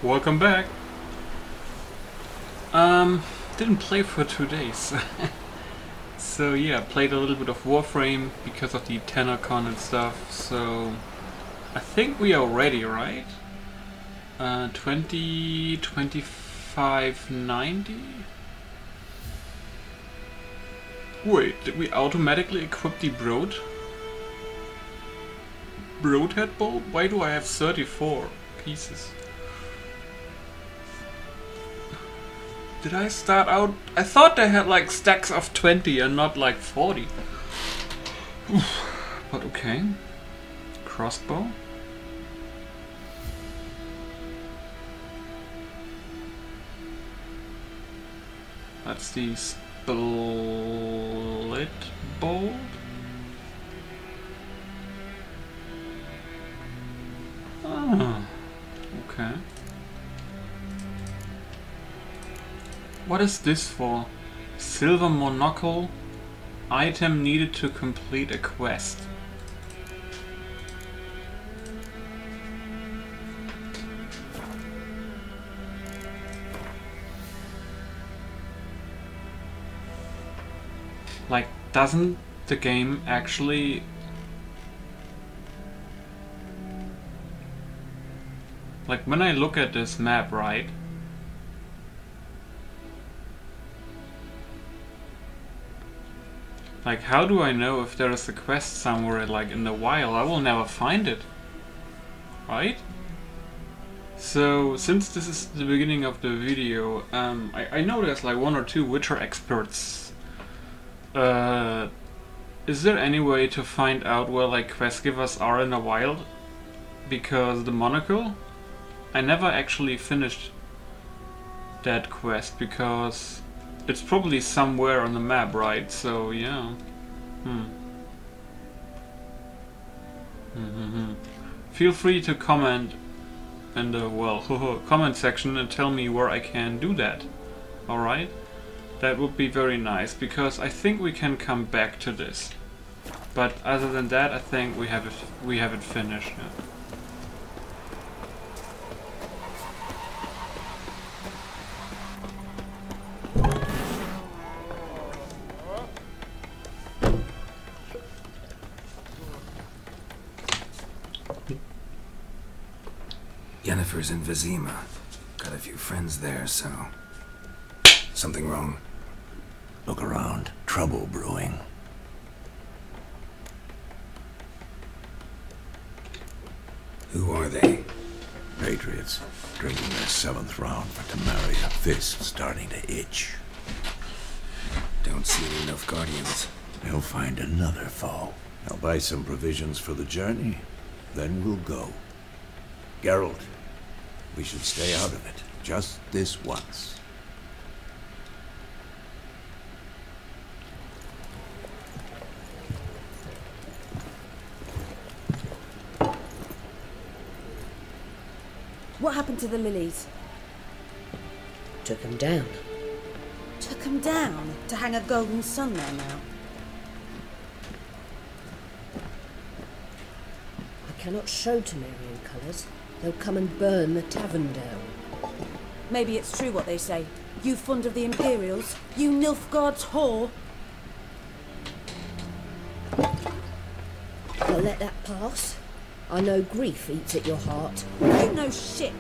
Welcome back. Didn't play for 2 days. So yeah, played a little bit of Warframe because of the TennoCon and stuff. So I think we are ready, right? 20, 25, 90? Wait, did we automatically equip the Broadhead bow? Why do I have 34 pieces? Did I start out? I thought they had like stacks of 20 and not like 40. But okay. Crossbow. That's the split bolt. Oh, okay. What is this for? Silver monocle. Item needed to complete a quest. Like, doesn't the game actually... Like, when I look at this map, right? Like, how do I know if there is a quest somewhere, like, in the wild? I will never find it. Right? So, since this is the beginning of the video, I know there's like 1 or 2 Witcher experts. Is there any way to find out where, like, quest givers are in the wild? Because the monocle? I never actually finished that quest, because... it's probably somewhere on the map, right? So, yeah. Feel free to comment in the, well, comment section and tell me where I can do that. Alright? That would be very nice, because I think we can come back to this. But other than that, I think we have it finished. Yeah. Yennefer's in Vizima. Got a few friends there, so... Something wrong? Look around. Trouble brewing. Who are they? Patriots. Drinking their 7th round for Temeria. Fist starting to itch. Don't see any enough Guardians. They'll find another foe. I'll buy some provisions for the journey. Then we'll go. Geralt, we should stay out of it. Just this once. What happened to the lilies? Took them down. Took them down to hang a golden sun there now. I cannot show Temerian colours. They'll come and burn the tavern down. Maybe it's true what they say. You fond of the Imperials? You Nilfgaard's whore? I'll let that pass. I know grief eats at your heart. You know shit.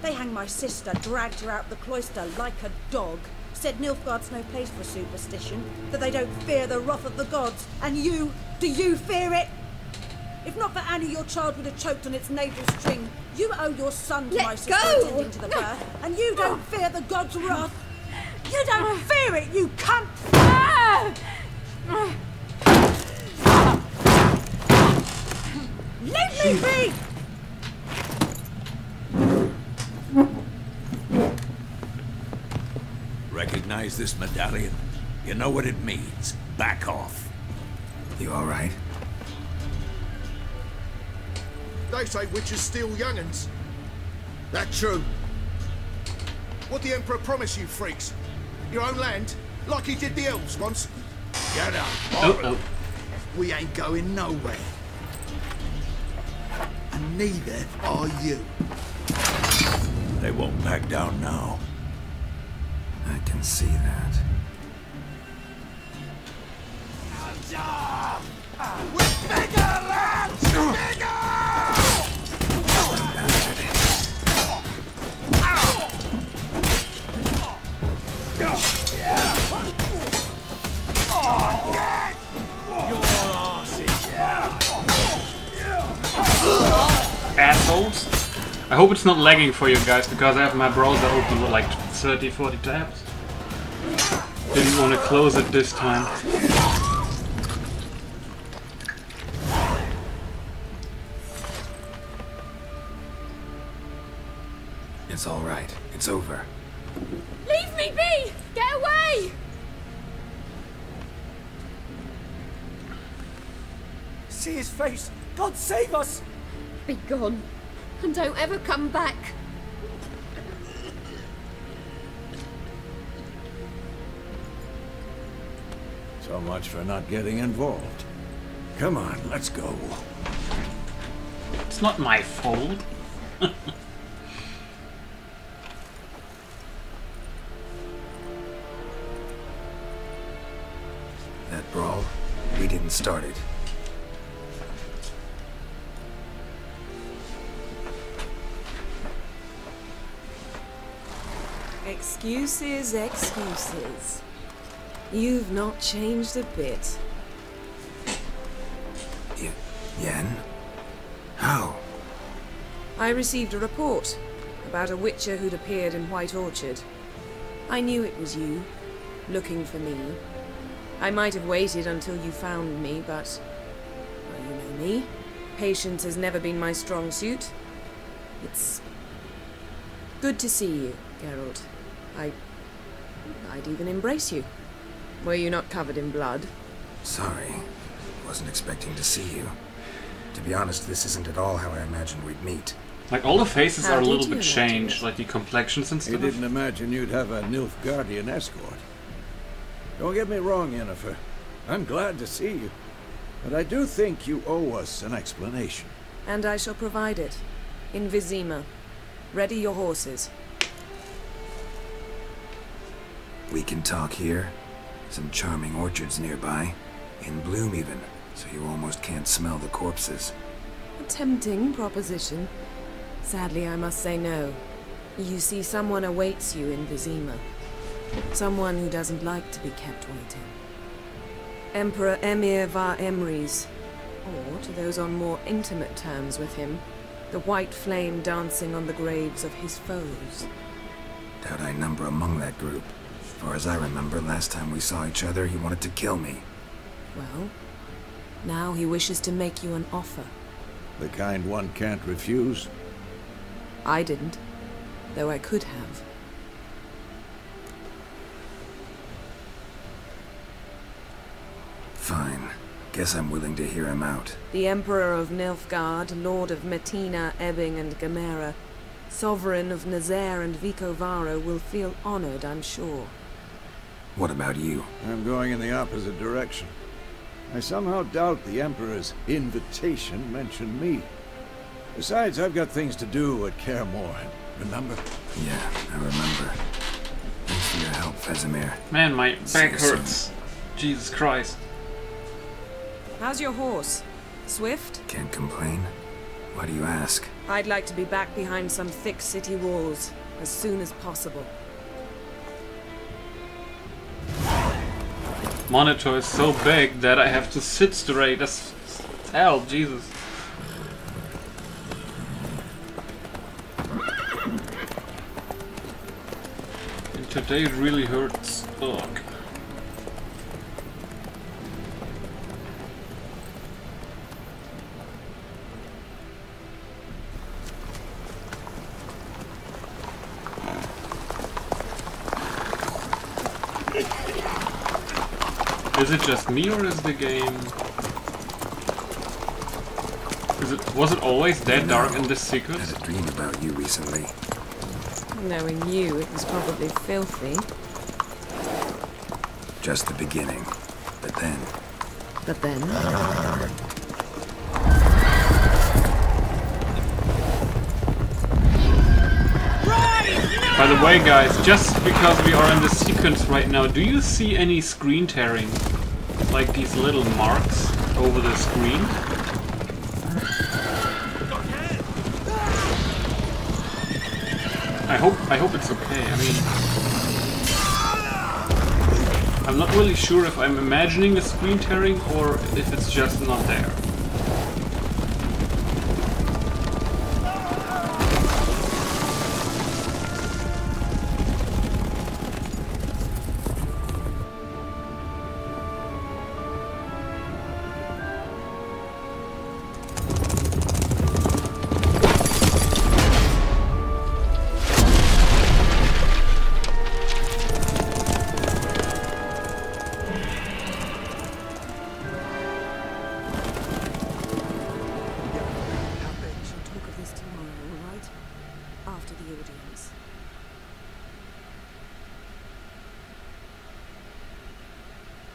They hanged my sister, dragged her out the cloister like a dog. Said Nilfgaard's no place for superstition, that they don't fear the wrath of the gods. And you, do you fear it? If not for Annie, your child would have choked on its navel string. You owe your son to my sister attending to the birth, and you don't fear the gods' wrath. You don't fear it, you cunt! Leave me be! Recognize this medallion? You know what it means. Back off. You alright? They say witches steal young'uns. That true? What the Emperor promised you freaks? Your own land? Like he did the elves once? Get up, Oh. We ain't going nowhere. And neither are you. They won't back down now. I can see that. Assholes. I hope it's not lagging for you guys, because I have my browser open with like 30-40 tabs. Didn't want to close it this time. It's all right. It's over. Leave me be! Get away! See his face! God save us! Be gone. And don't ever come back. So much for not getting involved. Come on, let's go. It's not my fault. That brawl, we didn't start it. Excuses, excuses. You've not changed a bit. Yen? How? I received a report about a witcher who'd appeared in White Orchard. I knew it was you, looking for me. I might have waited until you found me, but... well, you know me. Patience has never been my strong suit. It's... good to see you, Geralt. I'd even embrace you. Were you not covered in blood? Sorry. Wasn't expecting to see you. To be honest, this isn't at all how I imagined we'd meet. Like, all the faces How are a did little you bit imagine changed, it? like the complexions and You stuff. didn't imagine you'd have a Nilfgaardian escort. Don't get me wrong, Yennefer. I'm glad to see you. But I do think you owe us an explanation. And I shall provide it. In Vizima. Ready your horses. We can talk here. Some charming orchards nearby. In bloom even, so you almost can't smell the corpses. A tempting proposition. Sadly, I must say no. You see, someone awaits you in Vizima. Someone who doesn't like to be kept waiting. Emperor Emir var Emrys. Or, to those on more intimate terms with him, the white flame dancing on the graves of his foes. Doubt I number among that group. As far as I remember, last time we saw each other, he wanted to kill me. Well, now he wishes to make you an offer. The kind one can't refuse. I didn't, though I could have. Fine. Guess I'm willing to hear him out. The Emperor of Nilfgaard, Lord of Metina, Ebbing and Gamera, Sovereign of Nazaire and Vicovaro will feel honored, I'm sure. What about you? I'm going in the opposite direction. I somehow doubt the Emperor's invitation mentioned me. Besides, I've got things to do at Kaer Morhen, remember? Yeah, I remember. Thanks for your help, Vesemir. Man, my See back you soon. hurts. Jesus Christ. How's your horse? Swift? Can't complain. Why do you ask? I'd like to be back behind some thick city walls as soon as possible. Monitor is so big that I have to sit straight. That's hell, Jesus. And today it really hurts. Ugh. Is it just me, or is the game... Was it always that dark in this I sequence? had a dream about you recently. Knowing you, it was probably filthy. Just the beginning. But then... But then... Run! By the way, guys, just because we are in the sequence right now, do you see any screen tearing? Like these little marks over the screen? I hope it's okay. I mean, I'm not really sure if I'm imagining a screen tearing or if it's just not there.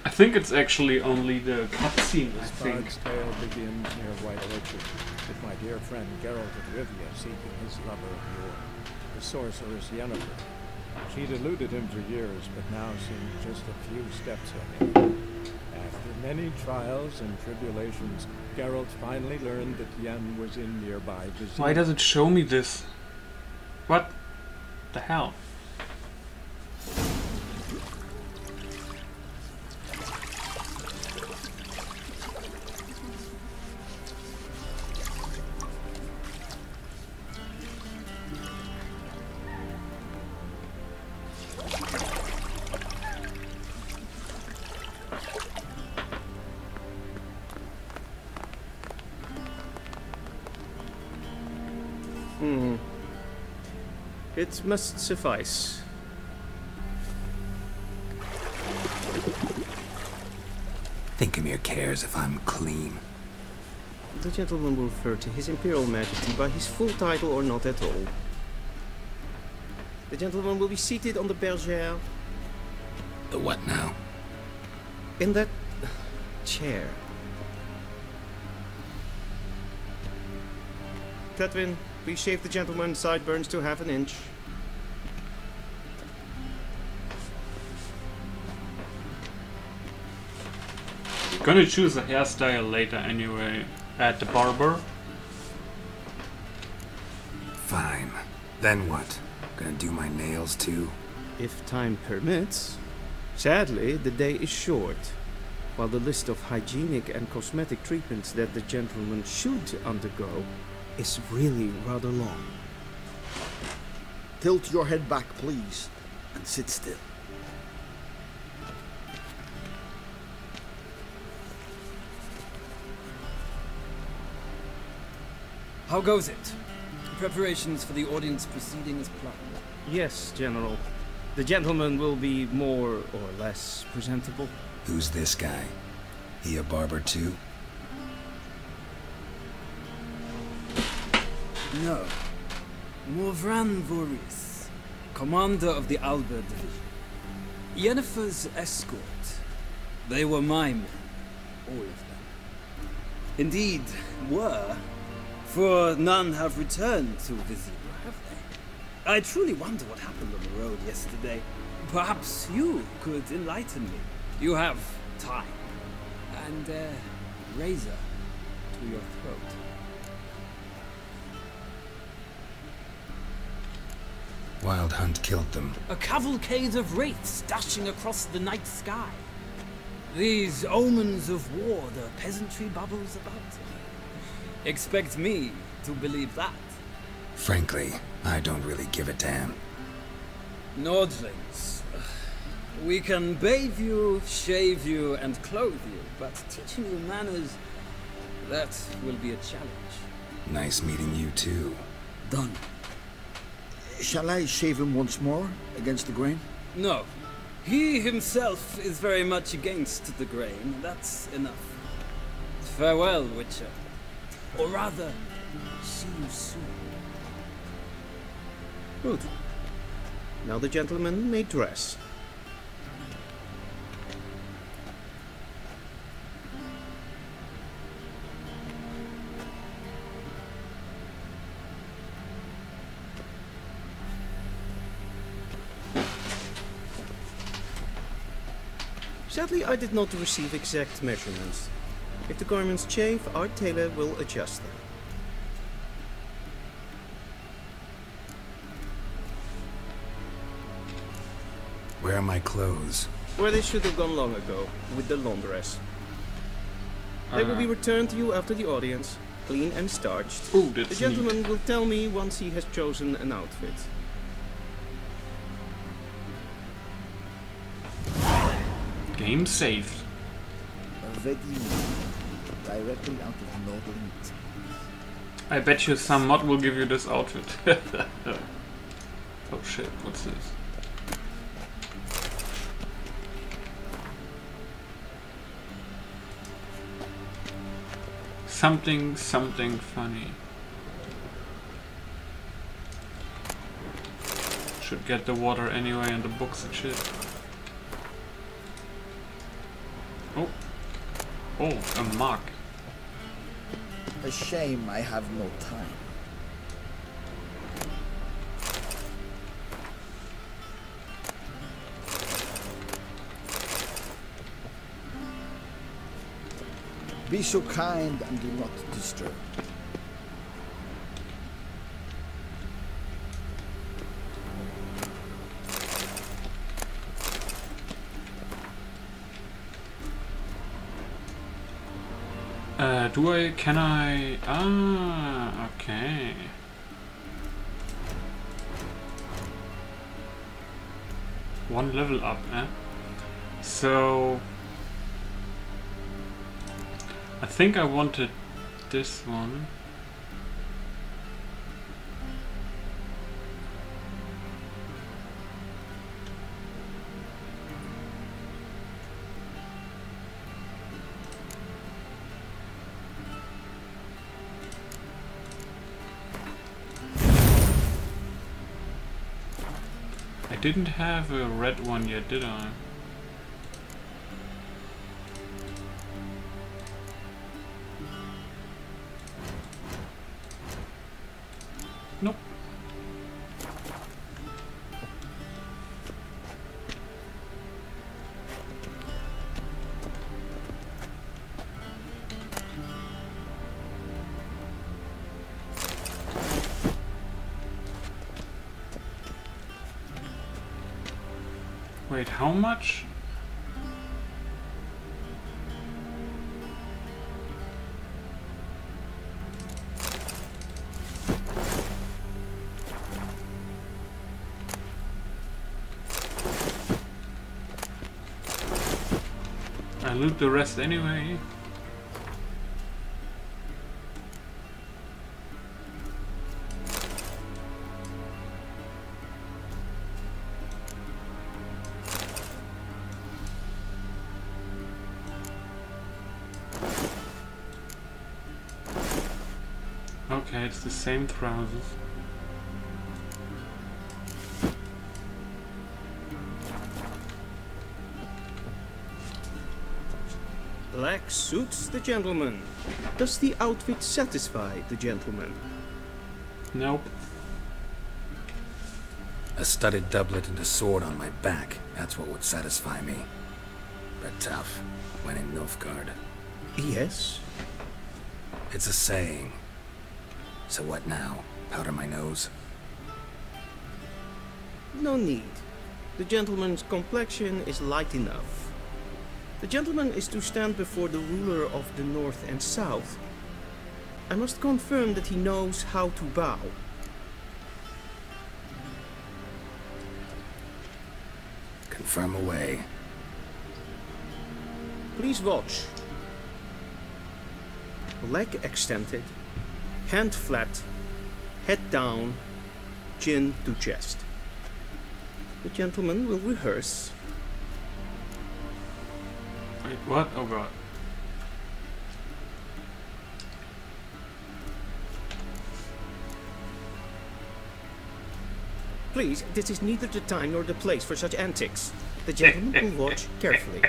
I think it's actually only the cutscene, I think. Bard's tale begins near White Orchard, with my dear friend Geralt of Rivia seeking his lover of yore, the sorceress Yennefer. She'd eluded him for years, but now seemed just a few steps ahead. After many trials and tribulations, Geralt finally learned that Yen was in nearby Vizima. Why does it show me this? What the hell? It must suffice. Thinkamere cares if I'm clean. The gentleman will refer to His Imperial Majesty by his full title or not at all. The gentleman will be seated on the bergère. The what now? In that chair. Catwin, please shave the gentleman's sideburns to ½ an inch. Gonna choose a hairstyle later anyway, at the barber. Fine. Then what? Gonna do my nails too? If time permits. Sadly, the day is short, while the list of hygienic and cosmetic treatments that the gentleman should undergo is really rather long. Tilt your head back, please, and sit still. How goes it? Preparations for the audience proceeding as planned? Yes, General. The gentleman will be more or less presentable. Who's this guy? He a barber too? No. Morvran Voris, commander of the Alba Division. Yennefer's escort. They were my men. All of them. Indeed, were. For none have returned to Vizima, have they? I truly wonder what happened on the road yesterday. Perhaps you could enlighten me. You have time. And a razor to your throat. Wild Hunt killed them. A cavalcade of wraiths dashing across the night sky. These omens of war the peasantry bubbles about. Expect me to believe that. Frankly, I don't really give a damn. Nordlings. We can bathe you, shave you, and clothe you, but teaching you manners, that will be a challenge. Nice meeting you too. Done. Shall I shave him once more, against the grain? No. He himself is very much against the grain. That's enough. Farewell, Witcher. Or rather, see you soon. Good. Now the gentleman may dress. Sadly, I did not receive exact measurements. If the garments chafe, our tailor will adjust them. Where are my clothes? Where they should have gone long ago, with the laundress. They will be returned to you after the audience, clean and starched. Ooh, that's the gentleman will tell me once he has chosen an outfit. Game saved. Directly out of Modlist. I bet you some mod will give you this outfit. Oh shit, what's this? Something funny. Should get the water anyway and the books and shit. Oh. Oh, a mark. A shame I have no time. Be so kind and do not disturb. Can I? Ah, okay. One level up, eh? So I think I wanted this one. I didn't have a red one yet, did I? Nope. Wait, how much? I loot the rest anyway. Okay, it's the same trousers. Black suits the gentleman. Does the outfit satisfy the gentleman? Nope. A studded doublet and a sword on my back. That's what would satisfy me. But tough, when in Nilfgaard. Yes. It's a saying. So what now? Powder my nose? No need. The gentleman's complexion is light enough. The gentleman is to stand before the ruler of the North and South. I must confirm that he knows how to bow. Confirm away. Please watch. Leg extended, hand flat, head down, chin to chest. The gentleman will rehearse. Wait, what? Oh god. Please, this is neither the time nor the place for such antics. The gentleman will watch carefully.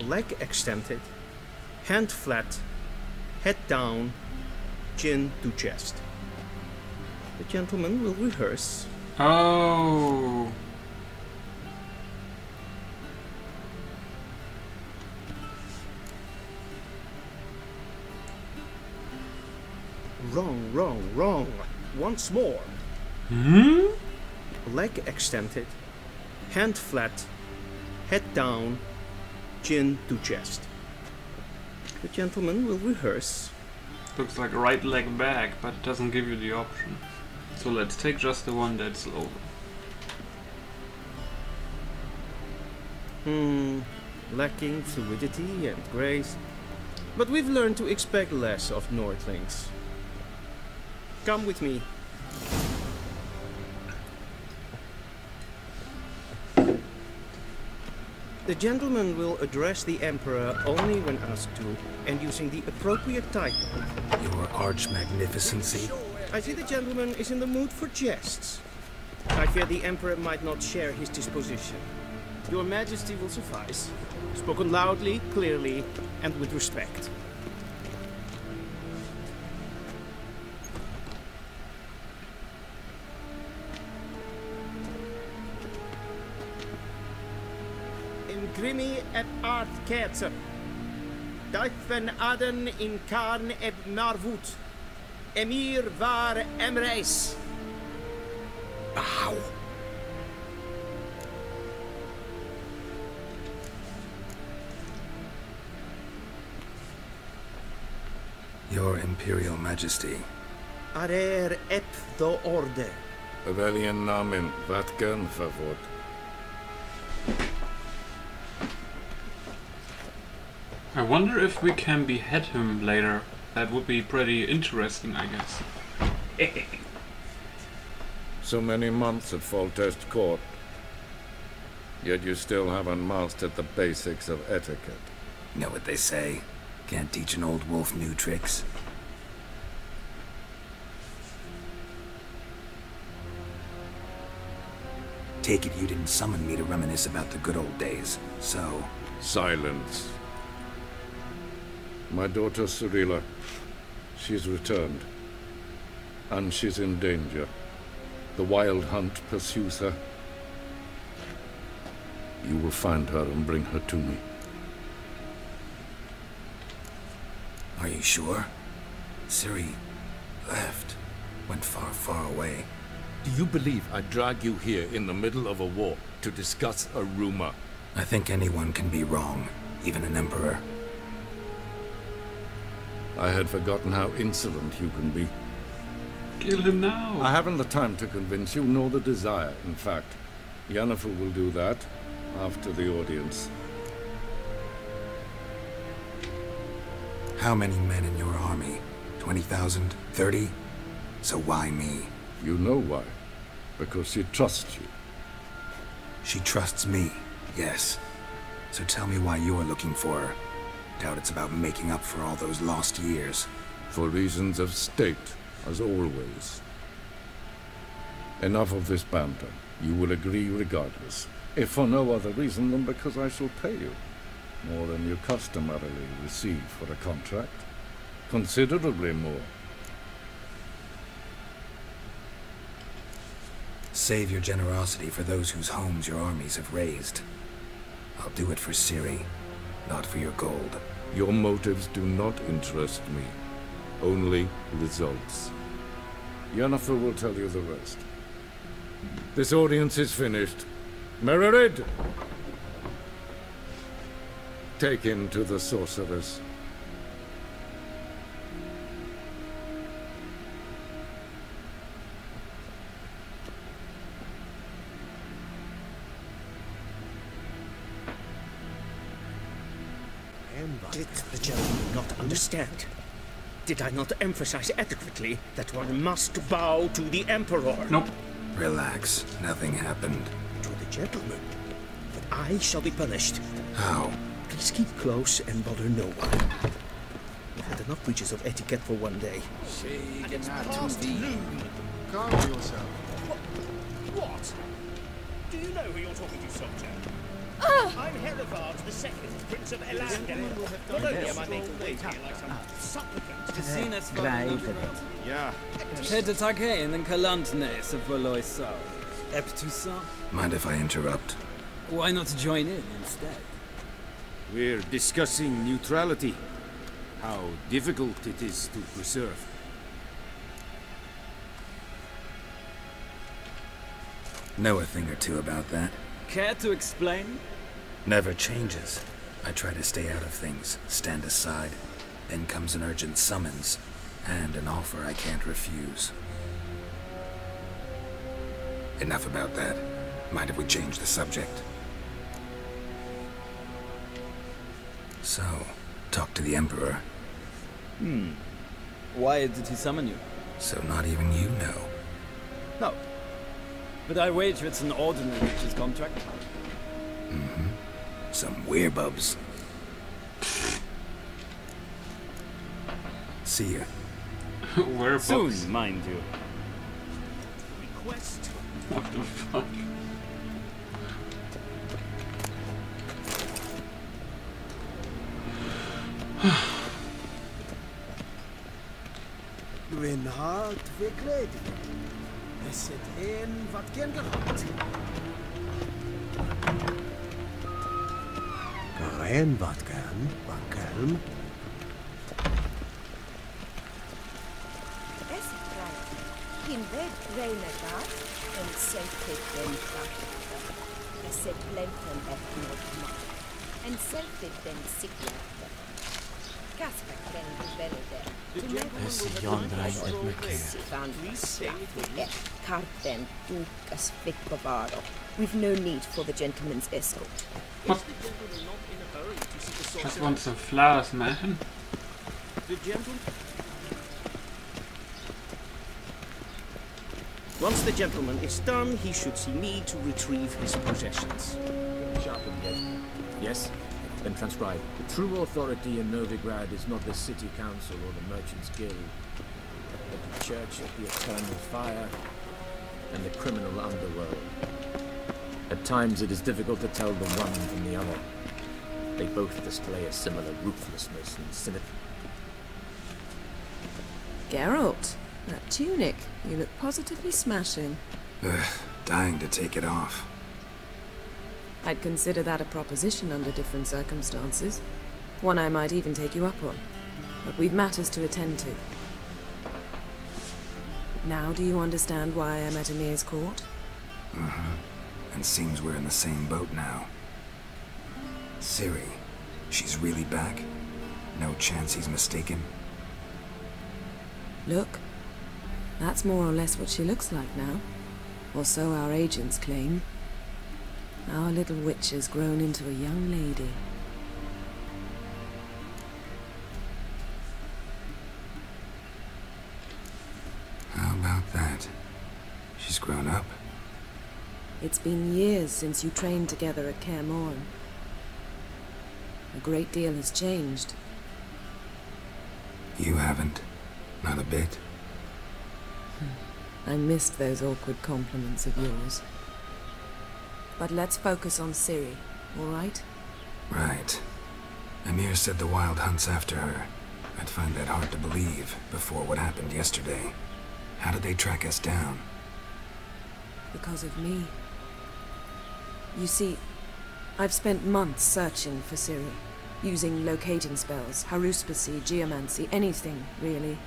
Leg extended, hand flat, head down, chin to chest. The gentleman will rehearse. Oh. wrong. Once more. Leg extended, hand flat, head down, chin to chest. The gentleman will rehearse. Looks like right leg back, but it doesn't give you the option. So let's take just the one that's over. Lacking fluidity and grace. But we've learned to expect less of Nordlings. Come with me. The gentleman will address the Emperor only when asked to, and using the appropriate title. Your Arch-Magnificency. I see the gentleman is in the mood for jests. I fear the Emperor might not share his disposition. Your Majesty will suffice. Spoken loudly, clearly, and with respect. Grimi et art ketzer. Duifen aden in karn eb marvut. Emir var emreis. Bow. Your Imperial Majesty. Arer ep do orde. Rebellion namen, wat gern favor. I wonder if we can behead him later. That would be pretty interesting, I guess. So many months at Foltest Court, yet you still haven't mastered the basics of etiquette. Know what they say? Can't teach an old wolf new tricks. Take it you didn't summon me to reminisce about the good old days, so... Silence. My daughter Cyrilla, she's returned. And she's in danger. The Wild Hunt pursues her. You will find her and bring her to me. Are you sure? Ciri left. Went far, far away. Do you believe I drag you here in the middle of a war to discuss a rumor? I think anyone can be wrong, even an emperor. I had forgotten how insolent you can be. Kill him now! I haven't the time to convince you, nor the desire, in fact. Yennefer will do that after the audience. How many men in your army? 20,000? 30? So why me? You know why. Because she trusts you. She trusts me, yes. So tell me why you're looking for her. Doubt it's about making up for all those lost years. For reasons of state, as always. Enough of this banter. You will agree regardless. If for no other reason than because I shall pay you. More than you customarily receive for a contract. Considerably more. Save your generosity for those whose homes your armies have razed. I'll do it for Ciri, not for your gold. Your motives do not interest me. Only results. Yennefer will tell you the rest. This audience is finished. Mererid! Take him to the sorceress. Did the gentleman not understand? Did I not emphasize adequately that one must bow to the Emperor? Nope. Relax. Nothing happened. To the gentleman. But I shall be punished. How? Please keep close and bother no one. We've had enough breaches of etiquette for one day. And it's past noon. Calm yourself. What? Do you know who you're talking to, soldier? I'm Herivard II, Prince of Elander. Not only am I made to wait here like some supplicant. Ja. Hätte Taghain and Kalantnes of Voloisa. Ep tout ça? Mind if I interrupt? Why not join in instead? We're discussing neutrality. How difficult it is to preserve. Know a thing or two about that. Care to explain? Never changes. I try to stay out of things, stand aside. Then comes an urgent summons, and an offer I can't refuse. Enough about that. Mind if we change the subject? So, talk to the Emperor. Why did he summon you? So not even you know. No. But I wager it's an ordinary witch's contract. Mm-hmm. Some werebubs. See ya. Where soon, mind you. Request. What the fuck? Mijn hart verkleed. Is het een wat kinderhart? Karen wat kan, wat kalm. Es bleibt. In bed renegat en selfie den krachtigste. Es zit blenten echt nog en selfie den sikkerste. Kasper ken de velder. Es jandrein et mekeer. Karten dukas fikbavaro. We've no need for the gentleman's escort. What? Just want some flowers, man. Once the gentleman is done, he should see me to retrieve his possessions. Yes? Then transcribe. The true authority in Novigrad is not the city council or the merchants guild, but the church of the eternal fire and the criminal underworld. At times it is difficult to tell the one from the other. They both display a similar ruthlessness and cynicism. Geralt, that tunic, you look positively smashing. Ugh, dying to take it off. I'd consider that a proposition under different circumstances. One I might even take you up on. But we've matters to attend to. Now do you understand why I'm at Emir's court? Mm-hmm. And seems we're in the same boat now. Ciri, she's really back? No chance he's mistaken? Look, that's more or less what she looks like now. Or so our agents claim. Our little witch has grown into a young lady. How about that? She's grown up? It's been years since you trained together at Kaer Morhen. A great deal has changed. You haven't. Not a bit. I missed those awkward compliments of yours. But let's focus on Ciri, all right? Right. Emir said the Wild Hunt's after her. I'd find that hard to believe before what happened yesterday. How did they track us down? Because of me. You see, I've spent months searching for Ciri, using locating spells, haruspicy, geomancy, anything, really.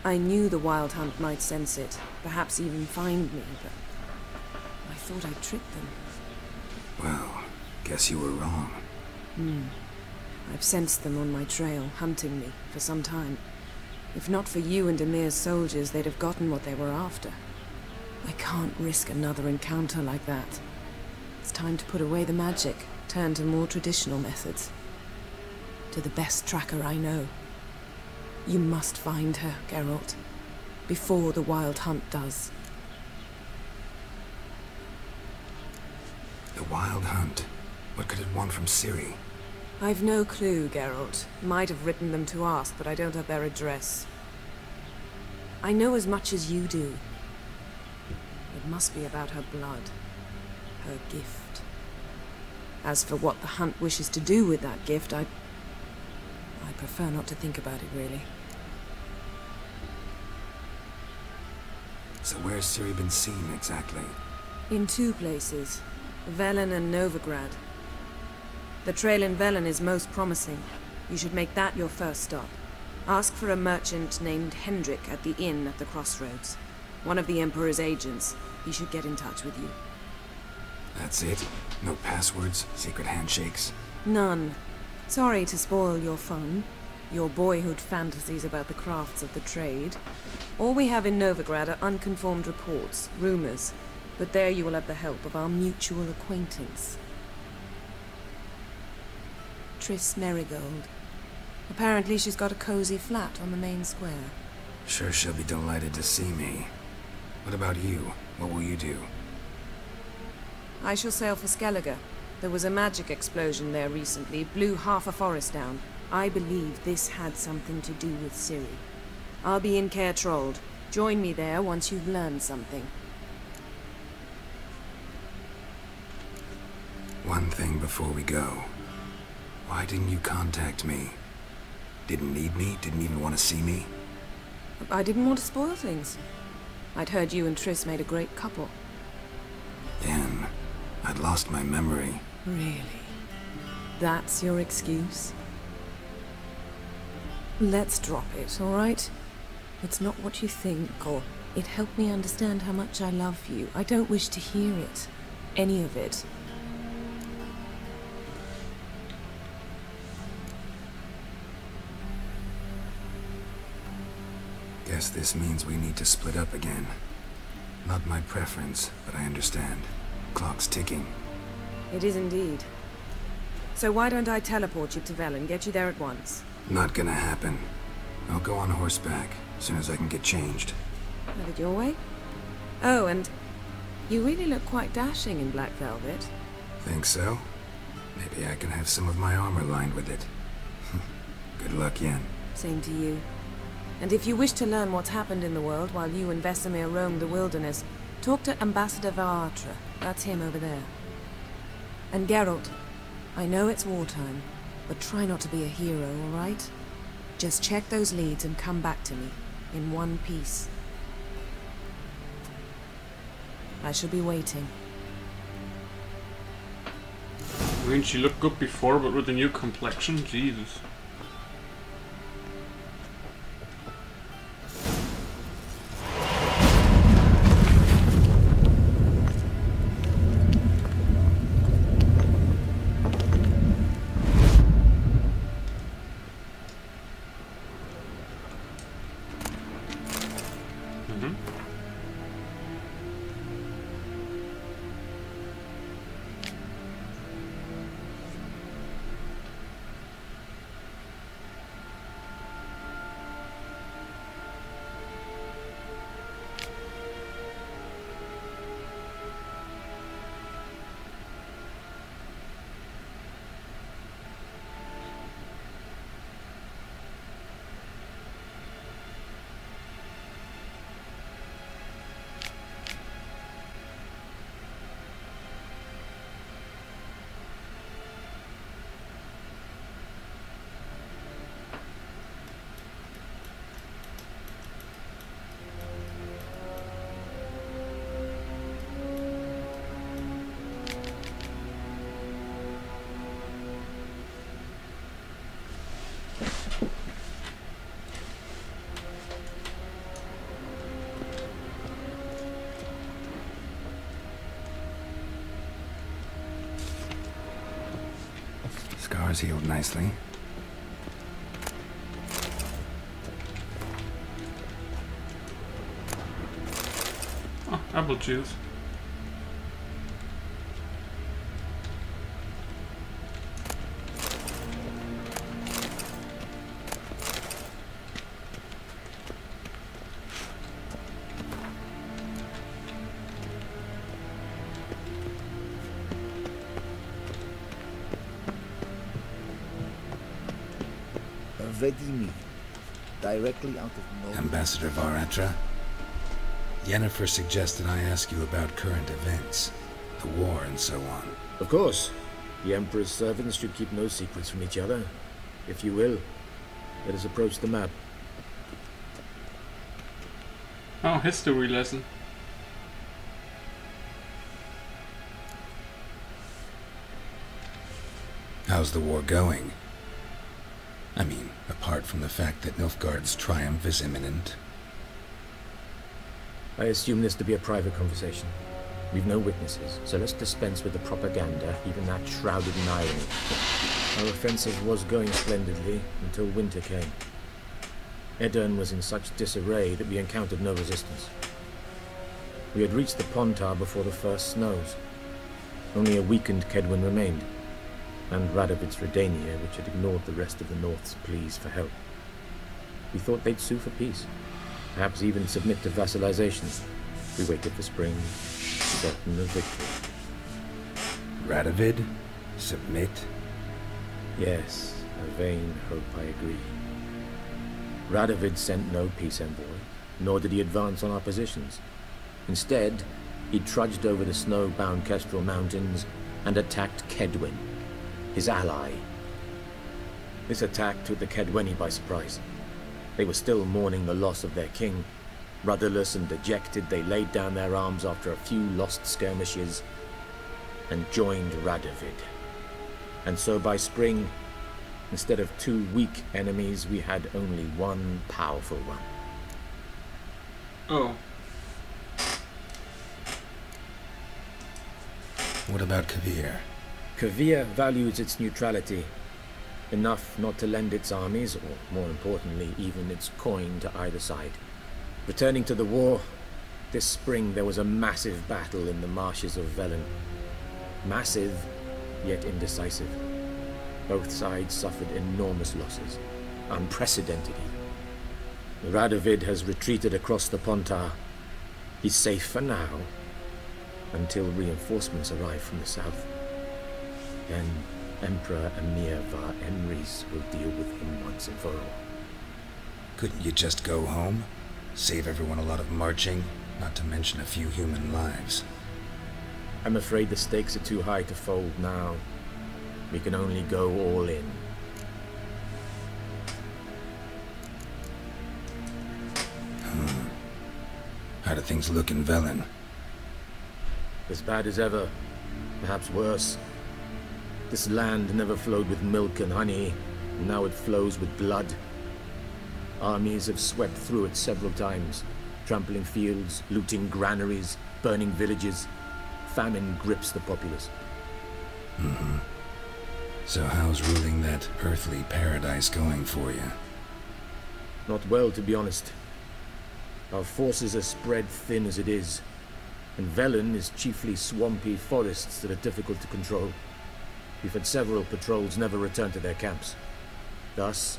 I knew the Wild Hunt might sense it, perhaps even find me, but I thought I'd tricked them. Well, guess you were wrong. I've sensed them on my trail, hunting me, for some time. If not for you and Emir's soldiers, they'd have gotten what they were after. I can't risk another encounter like that. It's time to put away the magic, turn to more traditional methods. To the best tracker I know. You must find her, Geralt, before the Wild Hunt does. The Wild Hunt? What could it want from Ciri? I've no clue, Geralt. Might have written them to ask, but I don't have their address. I know as much as you do. It must be about her blood. Her gift. As for what the Hunt wishes to do with that gift, I prefer not to think about it, really. So where's Ciri been seen, exactly? In two places. Velen and Novigrad. The trail in Velen is most promising. You should make that your first stop. Ask for a merchant named Hendrik at the inn at the crossroads. One of the Emperor's agents. He should get in touch with you. That's it? No passwords, secret handshakes? None. Sorry to spoil your fun, your boyhood fantasies about the crafts of the trade. All we have in Novigrad are unconfirmed reports, rumors, but there you will have the help of our mutual acquaintance. Triss Merigold. Apparently she's got a cozy flat on the main square. Sure she'll be delighted to see me. What about you? What will you do? I shall sail for Skellige. There was a magic explosion there recently, blew half a forest down. I believe this had something to do with Ciri. I'll be in Caer Trold. Join me there once you've learned something. One thing before we go. Why didn't you contact me? Didn't need me? Didn't even want to see me? I didn't want to spoil things. I'd heard you and Triss made a great couple. Yen, I'd lost my memory. Really? That's your excuse? Let's drop it, all right? It's not what you think, or it helped me understand how much I love you. I don't wish to hear it. Any of it. Guess this means we need to split up again. Not my preference, but I understand. Clock's ticking. It is indeed. So why don't I teleport you to Velen, get you there at once? Not gonna happen. I'll go on horseback, as soon as I can get changed. Have it your way? Oh, and you really look quite dashing in black velvet. Think so? Maybe I can have some of my armor lined with it. Good luck, Yen. Same to you. And if you wish to learn what's happened in the world while you and Vesemir roamed the wilderness, talk to Ambassador Varatra. That's him over there. And Geralt, I know it's wartime, but try not to be a hero, all right? Just check those leads and come back to me, in one piece. I shall be waiting. I mean, she looked good before, but with the new complexion, Jesus. Scars healed nicely. Oh, apple juice. Vedimi, directly out of nowhere. Ambassador Varatra? Yennefer suggested I ask you about current events, the war and so on. Of course. The Emperor's servants should keep no secrets from each other. If you will, let us approach the map. Oh, history lesson. How's the war going? I mean, apart from the fact that Nilfgaard's triumph is imminent. I assume this to be a private conversation. We've no witnesses, so let's dispense with the propaganda, even that shrouded in irony. Our offensive was going splendidly until winter came. Edirne was in such disarray that we encountered no resistance. We had reached the Pontar before the first snows. Only a weakened Kedwin remained, and Radovid's Redania, which had ignored the rest of the North's pleas for help. We thought they'd sue for peace, perhaps even submit to vassalization. We waited for spring, certain of victory. Radovid? Submit? Yes, a vain hope, I agree. Radovid sent no peace envoy, nor did he advance on our positions. Instead, he trudged over the snow-bound Kestrel Mountains and attacked Kedwin, his ally. This attack took the Kedweni by surprise. They were still mourning the loss of their king. Rudderless and dejected, they laid down their arms after a few lost skirmishes and joined Radovid. And so by spring, instead of 2 weak enemies, we had only one powerful one. Oh. What about Kavir? Kavir values its neutrality, enough not to lend its armies, or more importantly, even its coin to either side. Returning to the war, this spring there was a massive battle in the marshes of Velen. Massive, yet indecisive. Both sides suffered enormous losses, unprecedented even. Radovid has retreated across the Pontar. He's safe for now, until reinforcements arrive from the south. Then Emperor Emir var Emrys will deal with him once and for all. Couldn't you just go home? Save everyone a lot of marching, not to mention a few human lives. I'm afraid the stakes are too high to fold now. We can only go all in. How do things look in Velen? As bad as ever, perhaps worse. This land never flowed with milk and honey, and now it flows with blood. Armies have swept through it several times, trampling fields, looting granaries, burning villages. Famine grips the populace. So how's ruling that earthly paradise going for you? Not well, to be honest. Our forces are spread thin as it is, and Velen is chiefly swampy forests that are difficult to control. We've had several patrols never return to their camps. Thus,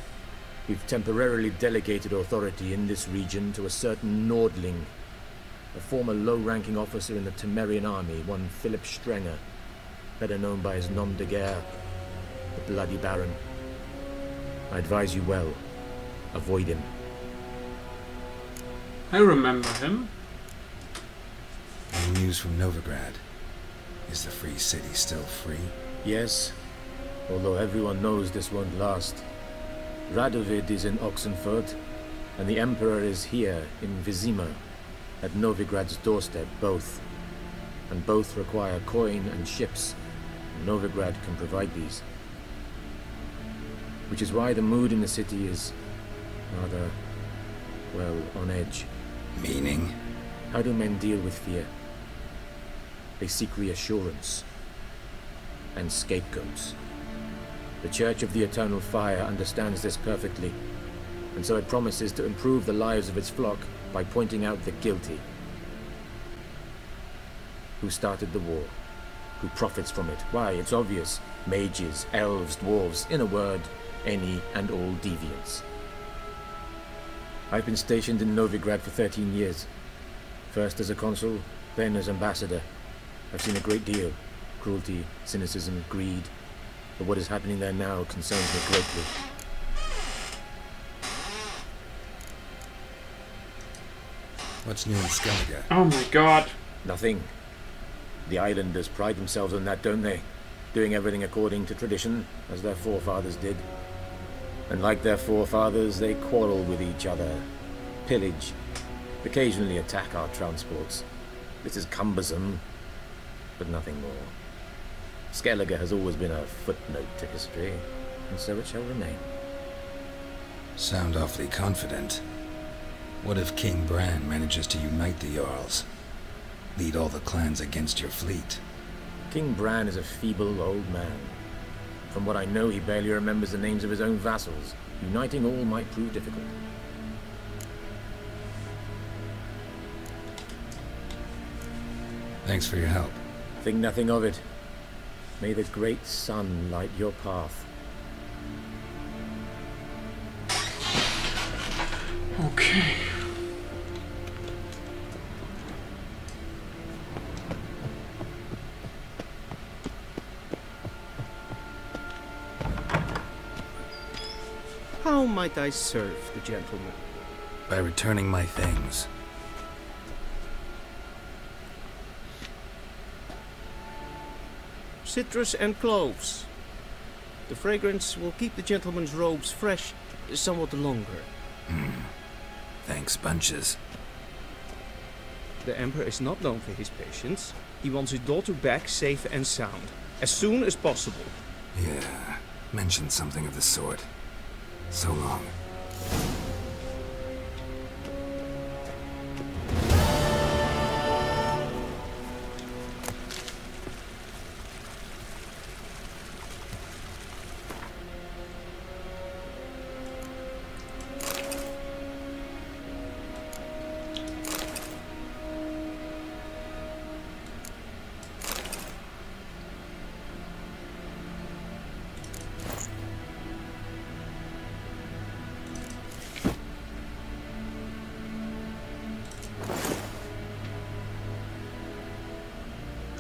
we've temporarily delegated authority in this region to a certain Nordling, a former low-ranking officer in the Temerian army, one Philip Strenger, better known by his nom de guerre, the Bloody Baron. I advise you well. Avoid him. I remember him. Any news from Novigrad? Is the free city still free? Yes, although everyone knows this won't last. Radovid is in Oxenfurt, and the Emperor is here in Vizima, at Novigrad's doorstep, both. And both require coin and ships. Novigrad can provide these. Which is why the mood in the city is rather, well, on edge. Meaning? How do men deal with fear? They seek reassurance and scapegoats. The Church of the Eternal Fire understands this perfectly, and so it promises to improve the lives of its flock by pointing out the guilty. Who started the war? Who profits from it? Why, it's obvious. Mages, elves, dwarves, in a word, any and all deviants. I've been stationed in Novigrad for 13 years. First as a consul, then as ambassador. I've seen a great deal. Cruelty, cynicism, greed. But what is happening there now concerns me greatly. What's new in Skellige? Oh my god. Nothing. The islanders pride themselves on that, don't they? Doing everything according to tradition, as their forefathers did. And like their forefathers, they quarrel with each other, pillage, occasionally attack our transports. This is cumbersome, but nothing more. Skellige has always been a footnote to history, and so it shall remain. Sound awfully confident. What if King Bran manages to unite the Jarls? Lead all the clans against your fleet? King Bran is a feeble old man. From what I know, he barely remembers the names of his own vassals. Uniting all might prove difficult. Thanks for your help. Think nothing of it. May the great sun light your path. Okay. How might I serve the gentleman? By returning my things. Citrus and cloves. The fragrance will keep the gentleman's robes fresh somewhat longer. Thanks, bunches. The Emperor is not known for his patience. He wants his daughter back safe and sound, as soon as possible. Yeah, mentioned something of the sort. So long.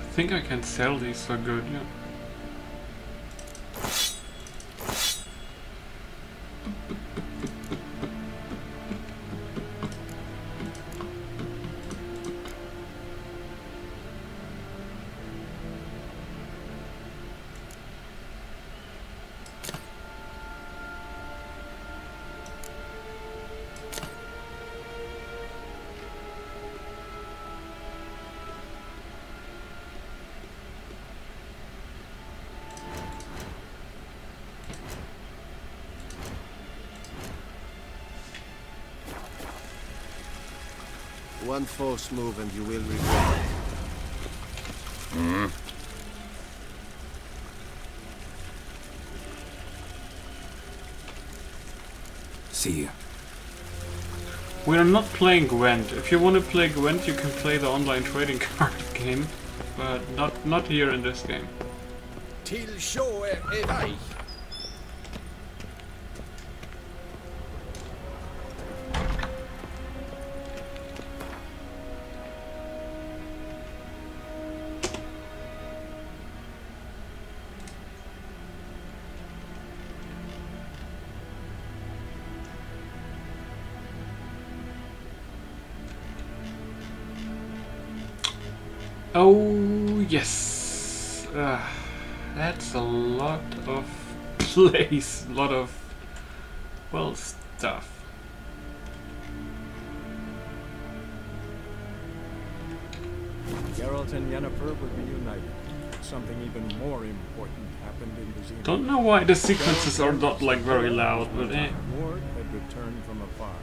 I think I can sell these for good, yeah. One false move and you will regret it. See you. We are not playing Gwent. If you want to play Gwent, you can play the online trading card game, but not here in this game. Till show evay. Oh, yes. That's a lot of place, a lot of, well, stuff. Geralt and Yennefer would be united. Something even more important happened in the Xenos. Don't know why the sequences are not like very loud, but eh. Ward had returned from afar,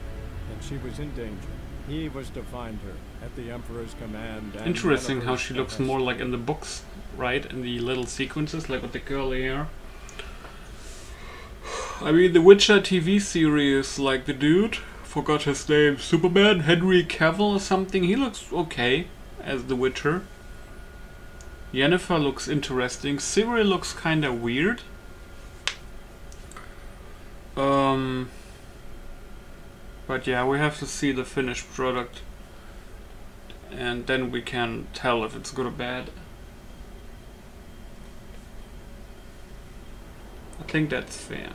and she was in danger. He was to find her at the Emperor's command. And interesting how Yennefer's she looks behest. more like in the books, right? In the little sequences, like with the curly hair. I mean, the Witcher TV series, like the dude, forgot his name, Superman, Henry Cavill or something, he looks okay as the Witcher. Yennefer looks interesting. Ciri looks kinda weird. But yeah, we have to see the finished product, and then we can tell if it's good or bad. I think that's fair.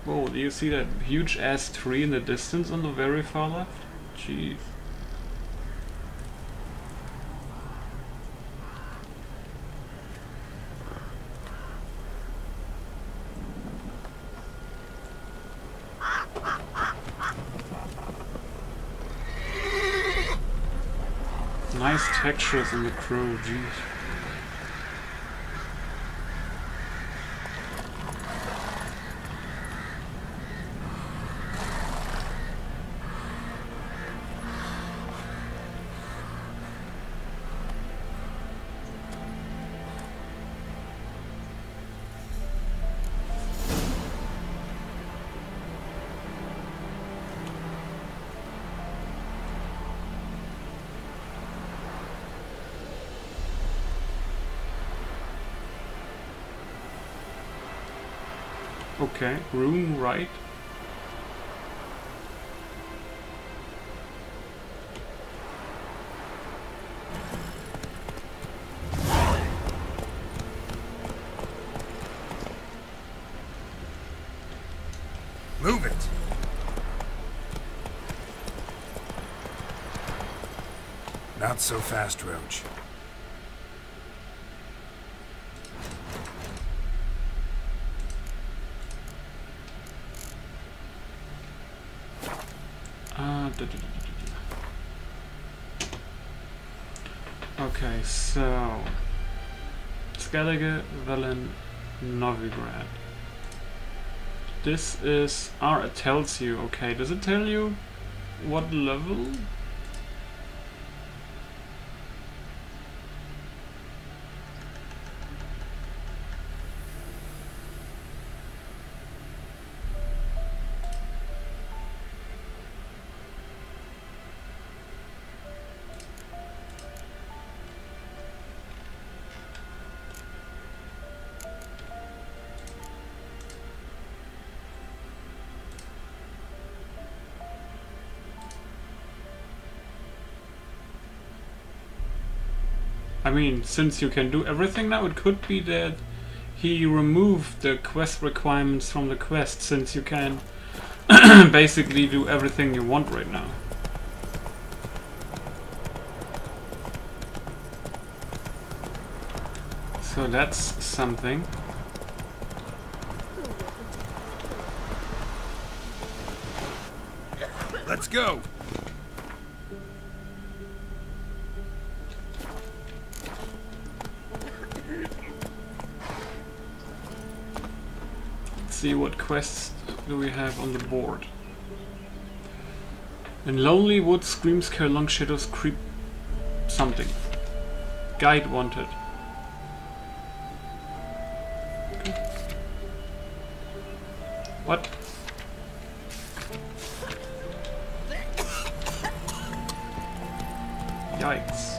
Whoa, do you see that huge ass tree in the distance on the very far left? Jeez. Nice textures in the crow, jeez. Okay, room right. Move it! Not so fast, Roach. Okay, so Skellige, Velen, Novigrad. This is it tells you. Okay, does it tell you what level? I mean, since you can do everything now, it could be that he removed the quest requirements from the quest, since you can basically do everything you want right now. So that's something. Let's go! See what quests do we have on the board. In lonely woods, screams carry long shadows, creep something. Guide wanted. Okay. What? Yikes.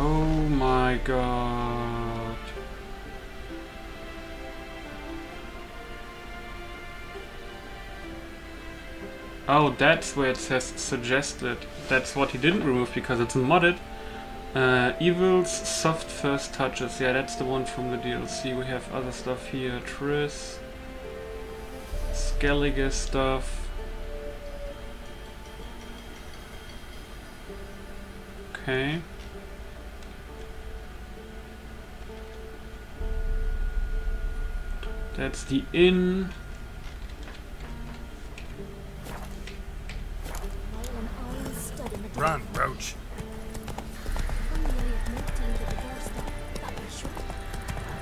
Oh my god. Oh, that's where it says suggested. That's what he didn't remove because it's modded. Evil's soft first touches. Yeah, that's the one from the DLC. We have other stuff here. Triss. Skellige stuff. Okay. That's the inn. Run, Roach.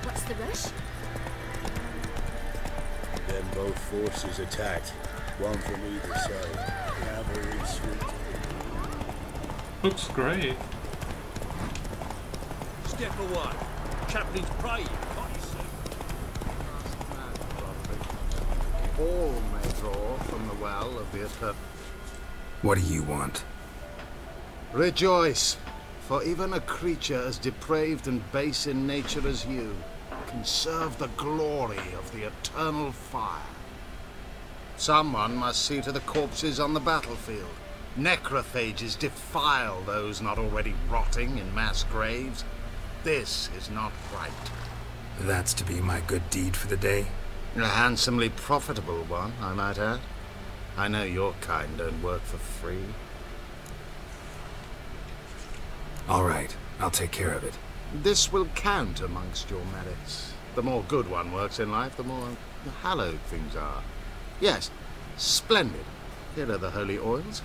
What's the rush? Then both forces attacked, one from either side. Cavalry sweet. Looks great. Step away. Chaplain's praying. All may draw from the well of the eternal. What do you want? Rejoice, for even a creature as depraved and base in nature as you can serve the glory of the eternal fire. Someone must see to the corpses on the battlefield. Necrophages defile those not already rotting in mass graves. This is not right. That's to be my good deed for the day? A handsomely profitable one, I might add. I know your kind don't work for free. All right, I'll take care of it. This will count amongst your merits. The more good one works in life, the more hallowed things are. Yes, splendid. Here are the holy oils.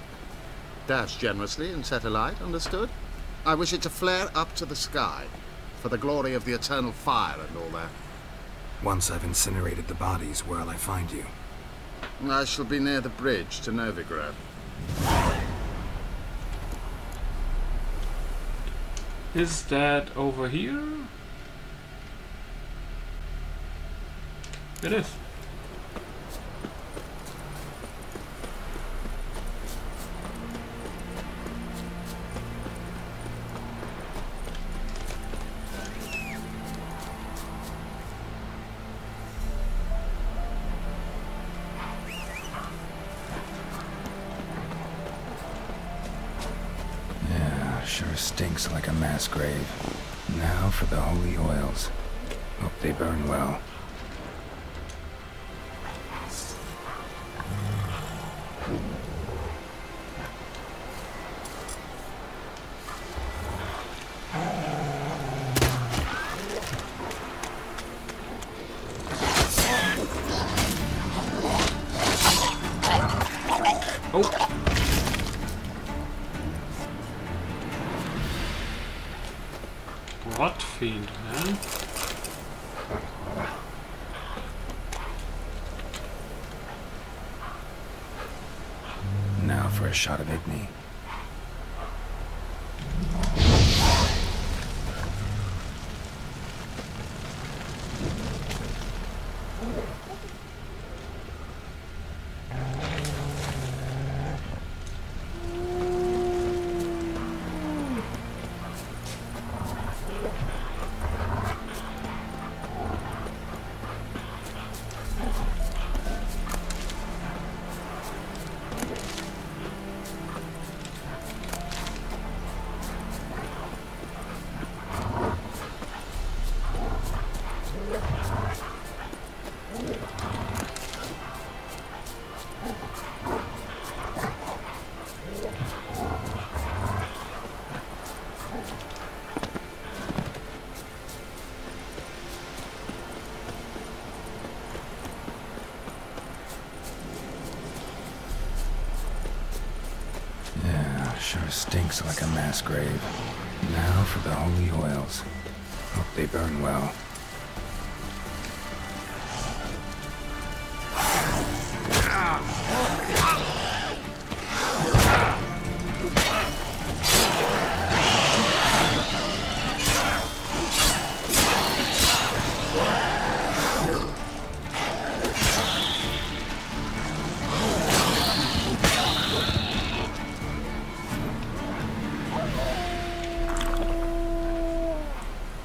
Dash generously and set alight, understood? I wish it to flare up to the sky, for the glory of the eternal fire and all that. Once I've incinerated the bodies, where'll I find you? I shall be near the bridge to Novigrad. Is that over here? It is. Sure stinks like a mass grave. Now for the holy oils. Hope they burn well. Oh! What fiend, man? Now for a shot of Igni. Sure stinks like a mass grave. Now for the holy oils. Hope they burn well.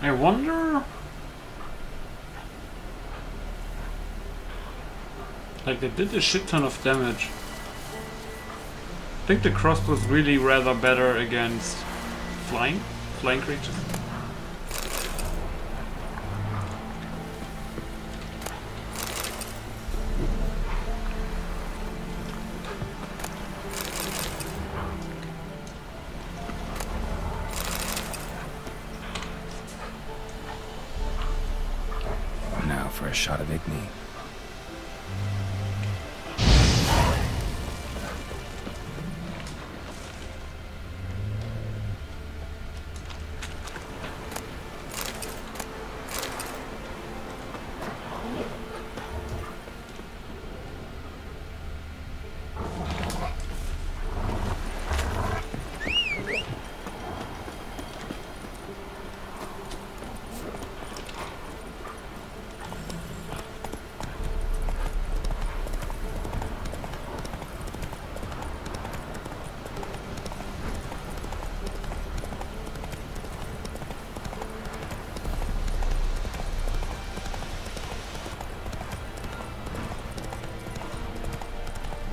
I wonder... Like, they did a shit ton of damage. I think the crossbow's really rather better against flying creatures. For a shot of Igni.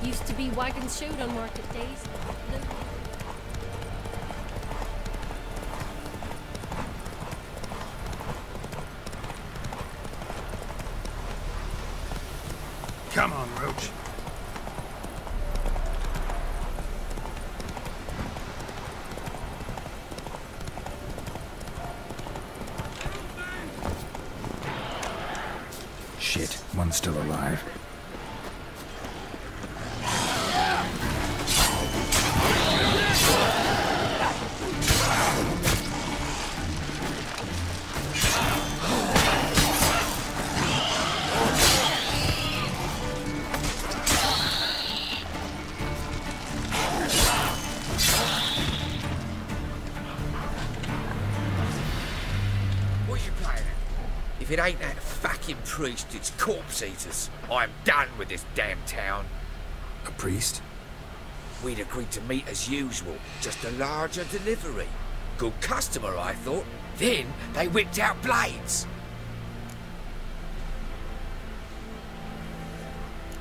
Used to be wagons showed on market days. Come on, Roach. Shit, one's still alive. If it ain't that fucking priest, it's corpse eaters. I'm done with this damn town. A priest? We'd agreed to meet as usual, just a larger delivery. Good customer, I thought. Then they whipped out blades.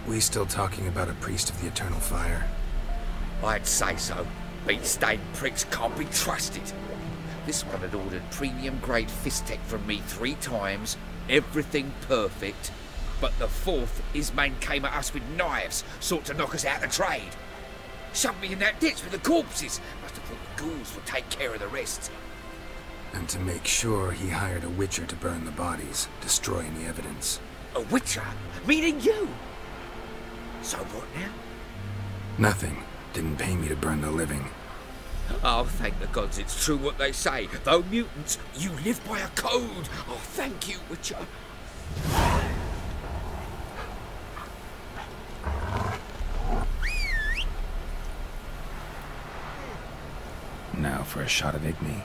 We still talking about a priest of the eternal fire? I'd say so. Beat-stained pricks can't be trusted. This one had ordered premium-grade fist tech from me 3 times, everything perfect. But the 4th, his man came at us with knives, sought to knock us out of trade. Shoved me in that ditch with the corpses. Must have thought the ghouls would take care of the rest. And to make sure, he hired a witcher to burn the bodies, destroy any evidence. A witcher? Meaning you? So what now? Nothing. Didn't pay me to burn the living. Oh, thank the gods it's true what they say. Though mutants, you live by a code. Oh, thank you, Witcher. Now for a shot of Igni.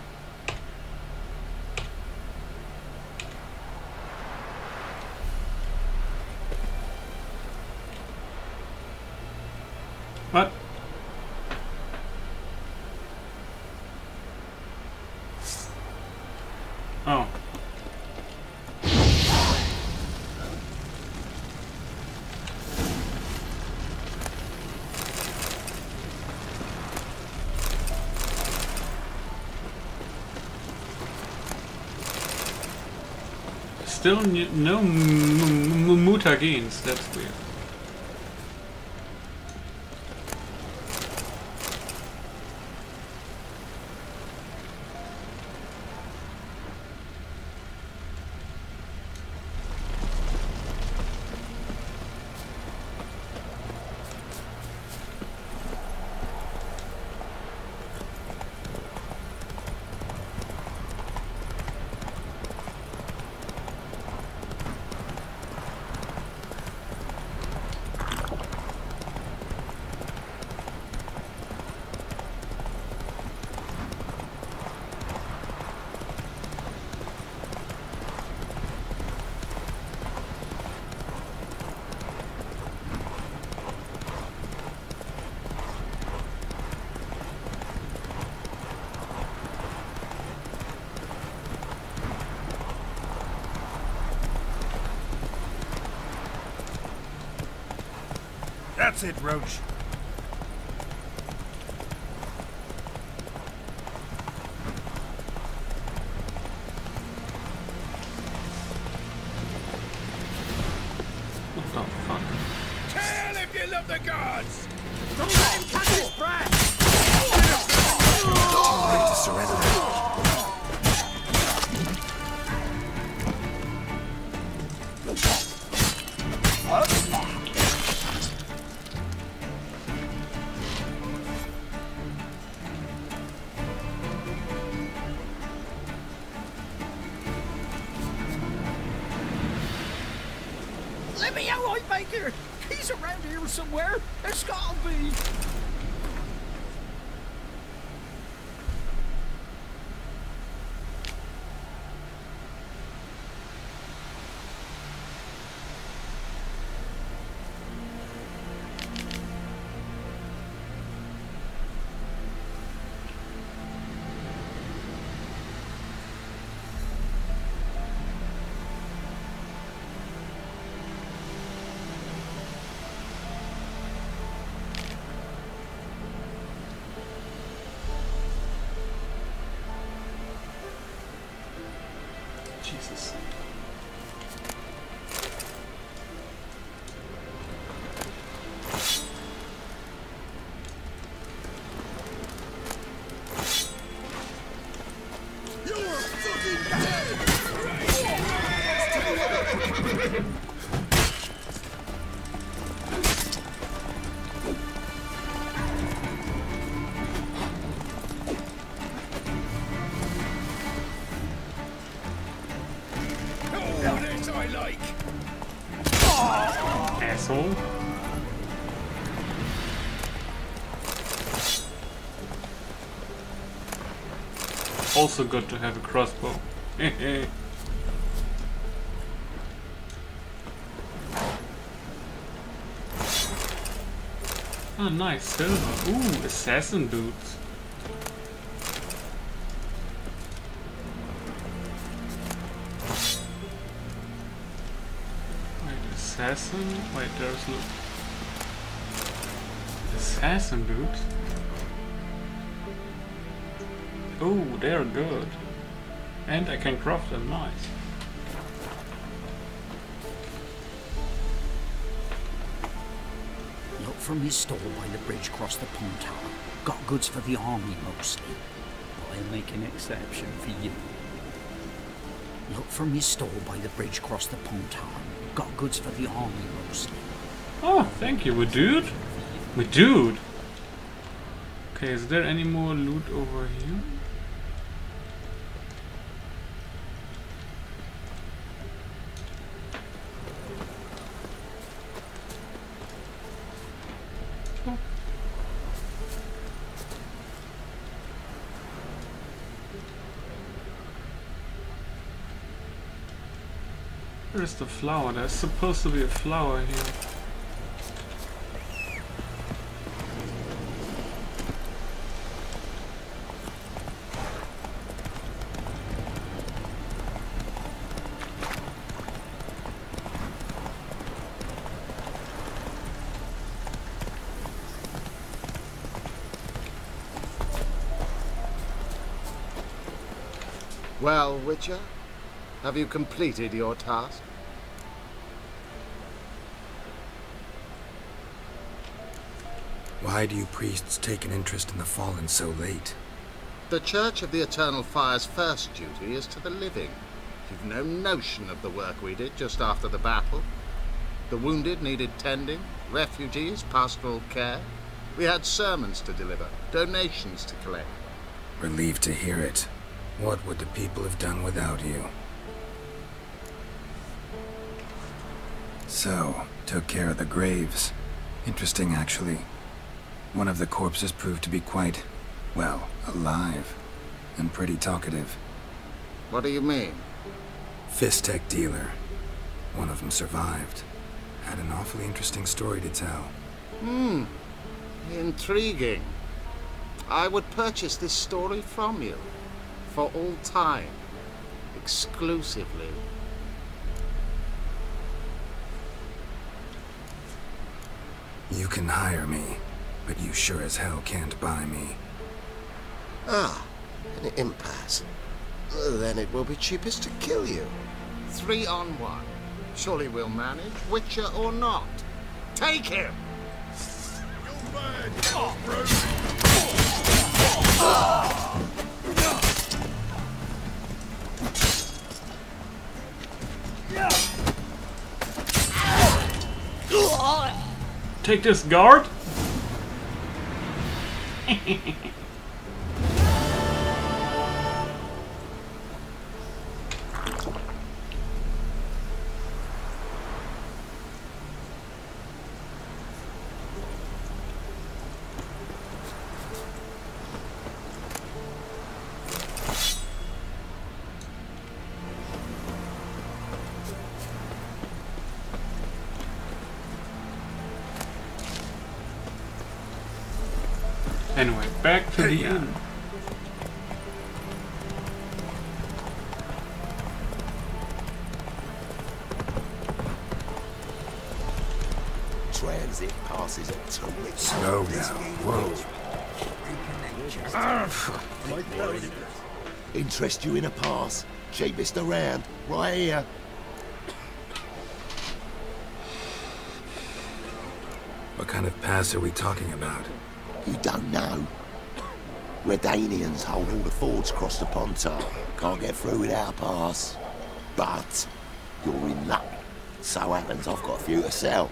What? Oh. Still no mutagens, that's weird. That's it, Roach. What the fuck? Kill if you love the gods! Don't let him catch his breath! Ready to surrender. Let me out, White Baker! He's around here somewhere! There's gotta be! Jesus. You're fucking dead! Oh, this I like! Asshole. Also good to have a crossbow. Oh, nice silver. Ooh, assassin boots. Wait, assassin? Wait, there's look. Assassin boots? Oh, they're good. And I can craft them, nice. Look from his store by the bridge across the pond tower. Got goods for the army mostly. But I'll make an exception for you. Look from his store by the bridge across the pond tower. Got goods for the army mostly. Oh, thank you, dude. Dude. Okay, is there any more loot over here? Where's the flower? There's supposed to be a flower here. Well, Witcher, have you completed your task? Why do you priests take an interest in the fallen so late? The Church of the Eternal Fire's first duty is to the living. You've no notion of the work we did just after the battle. The wounded needed tending, refugees, pastoral care. We had sermons to deliver, donations to collect. Relieved to hear it. What would the people have done without you? So, took care of the graves. Interesting, actually. One of the corpses proved to be quite, well, alive. And pretty talkative. What do you mean? Fist tech dealer. One of them survived. Had an awfully interesting story to tell. Intriguing. I would purchase this story from you. For all time. Exclusively. You can hire me, but you sure as hell can't buy me. Ah, an impasse. Then it will be cheapest to kill you. 3 on 1. Surely we'll manage, Witcher or not. Take him! You're bad, bro. Take this, guard! Anyway, back to the inn. Transit passes at 2 weeks. Slow now. Whoa. Interest you in a pass? Cheapest around, right here. What kind of pass are we talking about? You don't know. Redanians hold all the fords across the Pontar. Can't get through without a pass. But you're in luck. So happens I've got a few to sell.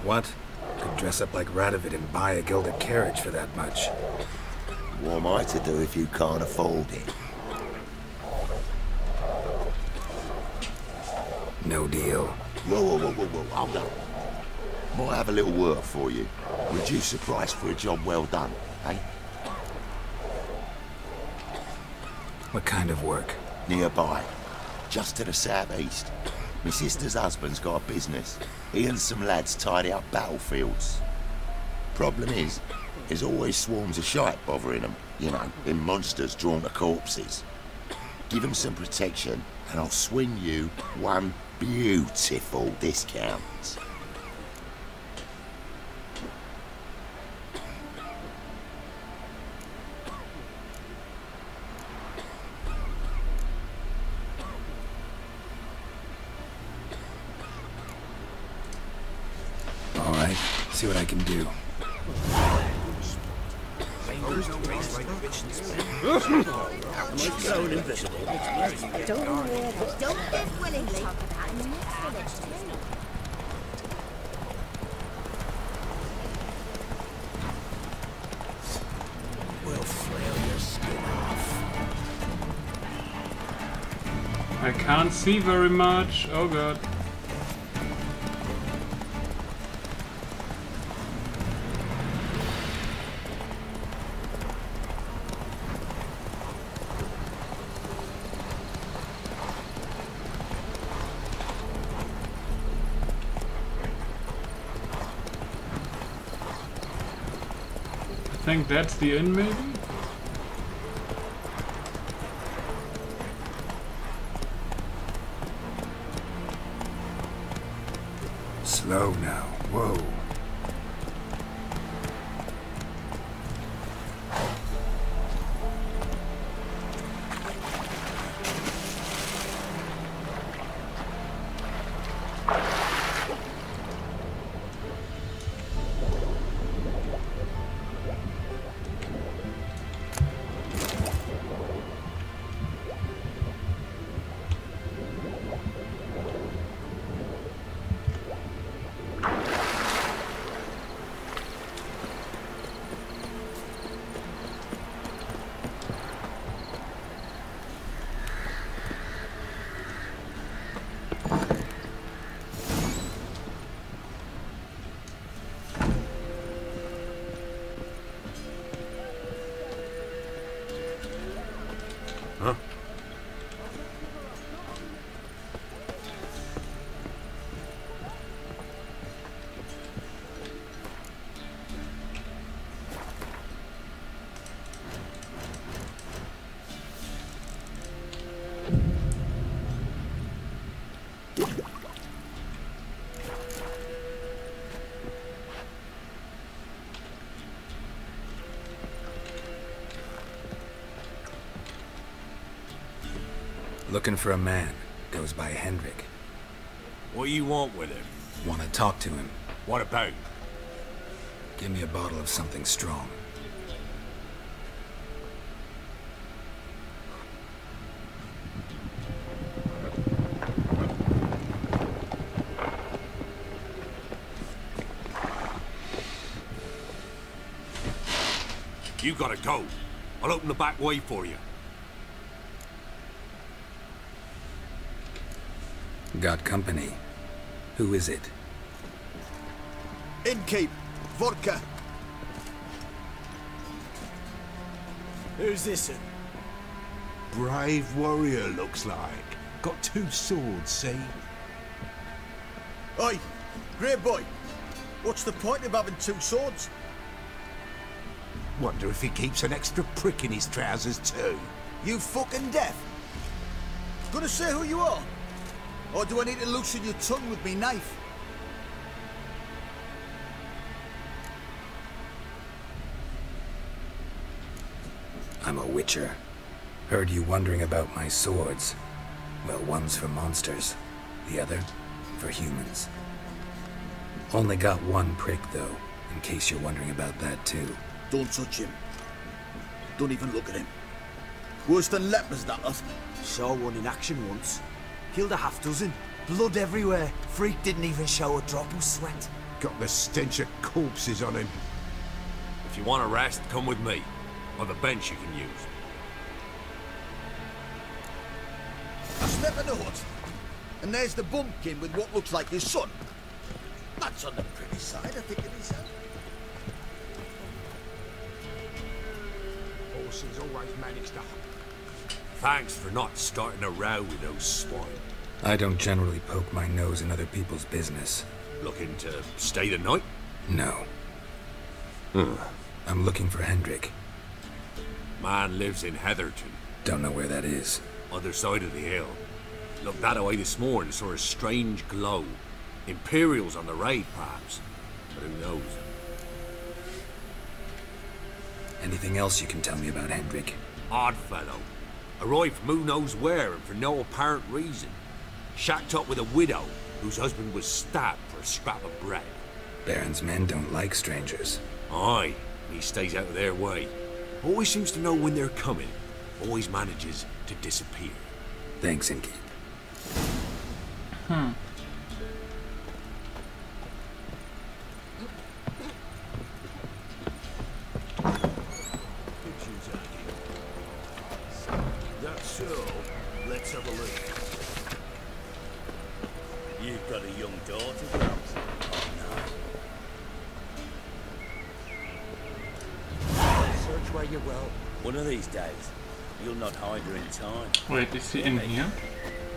What? Could dress up like Radovid and buy a gilded carriage for that much. What am I to do if you can't afford it? No deal. Whoa, hold on. Might have a little work for you. Reduce the price for a job well done, eh? What kind of work? Nearby. Just to the southeast. My sister's husband's got a business. He and some lads tidy up battlefields. Problem is, there's always swarms of shite bothering them. You know, them monsters drawn to corpses. Give them some protection, and I'll swing you one beautiful discount. All right, see what I can do. Don't live willingly. We'll flail your skin off. I can't see very much. Oh god. I think that's the inn, maybe? Slow now. Whoa. Looking for a man. Goes by Hendrik. What do you want with him? Want to talk to him. What about? Give me a bottle of something strong. You gotta go. I'll open the back way for you. Got company. Who is it? Innkeep, vodka. Who's this? Brave warrior, looks like. Got 2 swords, see? Oi, grey boy. What's the point of having 2 swords? Wonder if he keeps an extra prick in his trousers too. You fucking deaf? Gonna say who you are? Or do I need to loosen your tongue with me knife? I'm a witcher. Heard you wondering about my swords. Well, one's for monsters, the other for humans. Only got 1 prick, though, in case you're wondering about that, too. Don't touch him. Don't even look at him. Worse than lepers, that lot. Saw one in action once. Killed a half-dozen. Blood everywhere. Freak didn't even show a drop of sweat. Got the stench of corpses on him. If you want a rest, come with me. Or the bench you can use. I step in the hut, and there's the bumpkin with what looks like his son. That's on the pretty side, I think it is. Horses always manage to... Thanks for not starting a row with those swine. I don't generally poke my nose in other people's business. Looking to stay the night? No. I'm looking for Hendrik. Man lives in Heatherton. Don't know where that is. Other side of the hill. Looked that away this morning, saw a strange glow. Imperials on the raid, perhaps. But who knows? Anything else you can tell me about Hendrik? Odd fellow. Arrived from who knows where and for no apparent reason. Shacked up with a widow whose husband was stabbed for a scrap of bread. Baron's men don't like strangers. Aye, he stays out of their way. Always seems to know when they're coming. Always manages to disappear. Thanks, Inkeep. That's so. Let's have a look. You've got a young daughter, perhaps? Oh, no. Search where you will. One of these days, you'll not hide her in time. Wait, is he in here?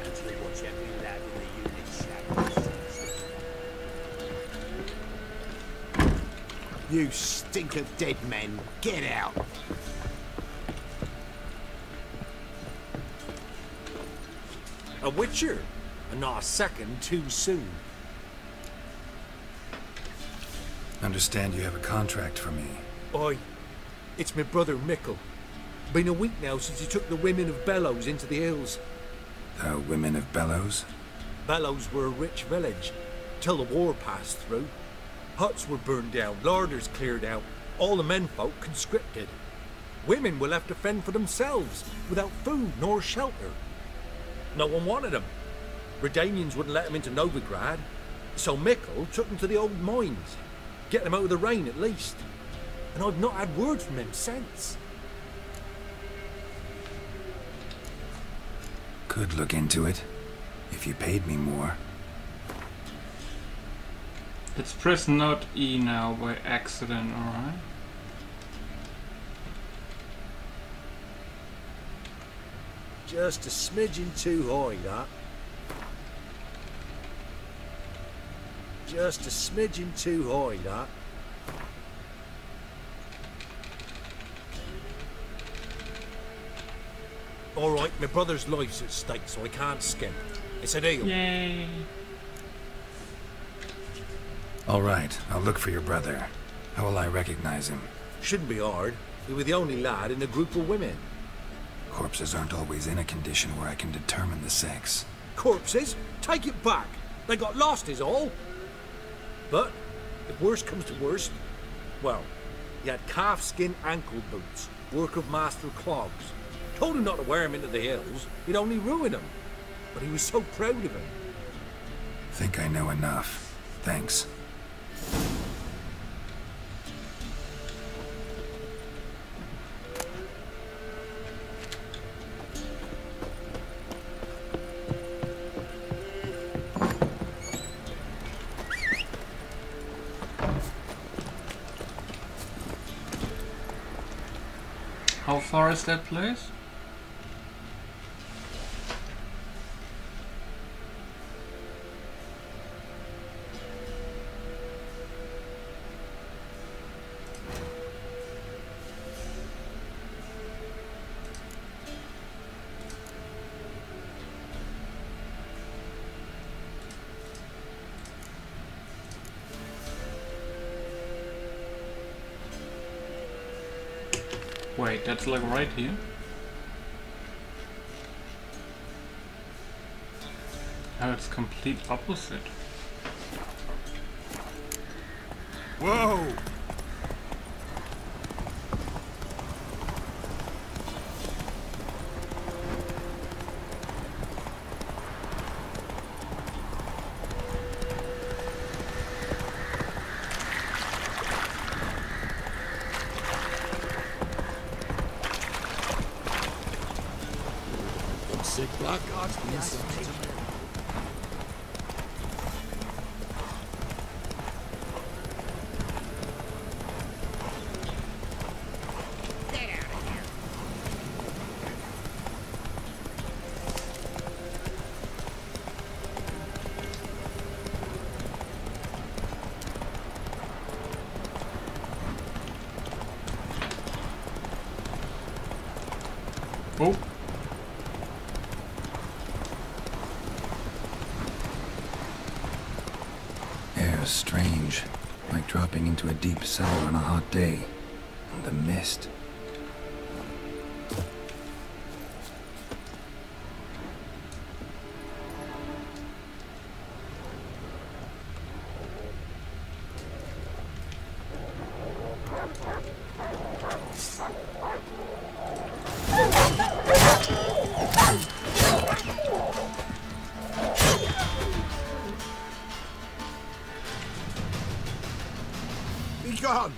Until you watch every lad in the unit shadows. You stink of dead men. Get out. A witcher, and not a second too soon. Understand you have a contract for me. Aye, it's my brother Mickle. Been a week now since he took the women of Bellows into the hills. The women of Bellows? Bellows were a rich village, till the war passed through. Huts were burned down, larders cleared out, all the menfolk conscripted. Women were left to fend for themselves, without food nor shelter. No one wanted them. Redanians wouldn't let them into Novigrad, so Mickle took them to the old mines. Get them out of the rain at least. And I've not had word from him since. Could look into it, if you paid me more. Let's press not E now by accident, alright? Just a smidgen too high, that. Just a smidgen too high, that. Alright, my brother's life's at stake, so I can't skimp. It's a deal. Yay! Alright, I'll look for your brother. How will I recognize him? Shouldn't be hard. We were the only lad in a group of women. Corpses aren't always in a condition where I can determine the sex. Corpses? Take it back. They got lost is all. But, if worst comes to worst, well, he had calfskin ankle boots, work of Master Clogs. Told him not to wear him into the hills, he'd only ruin him. But he was so proud of him. Think I know enough. Thanks. How far is that place? Wait, that's like right here? Oh, it's complete opposite. Whoa! Sick blackguards from inside. Oh. Air's strange, like dropping into a deep cellar on a hot day. And the mist. Be gone!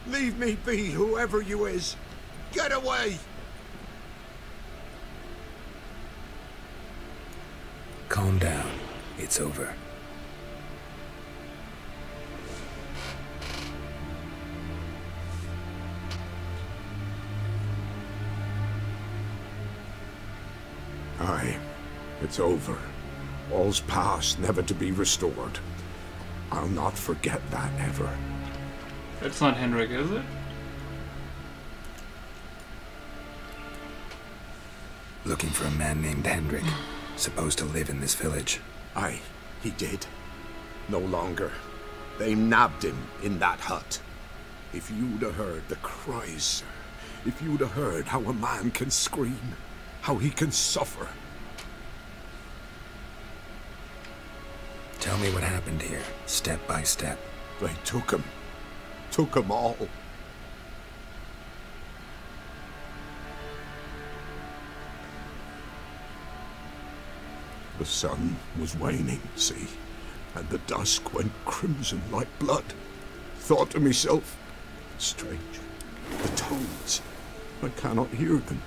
Leave me be, whoever you is! Get away! Calm down. It's over. Aye, it's over. All's past, never to be restored. I'll not forget that ever. It's not Henrik, is it? Looking for a man named Hendrik, supposed to live in this village. Aye, he did. No longer. They nabbed him in that hut. If you'd have heard the cries, sir. If you'd have heard how a man can scream, how he can suffer. Tell me what happened here, step by step. They took him. Took them all. The sun was waning, see, and the dusk went crimson like blood. Thought to myself, strange, the toads, I cannot hear them.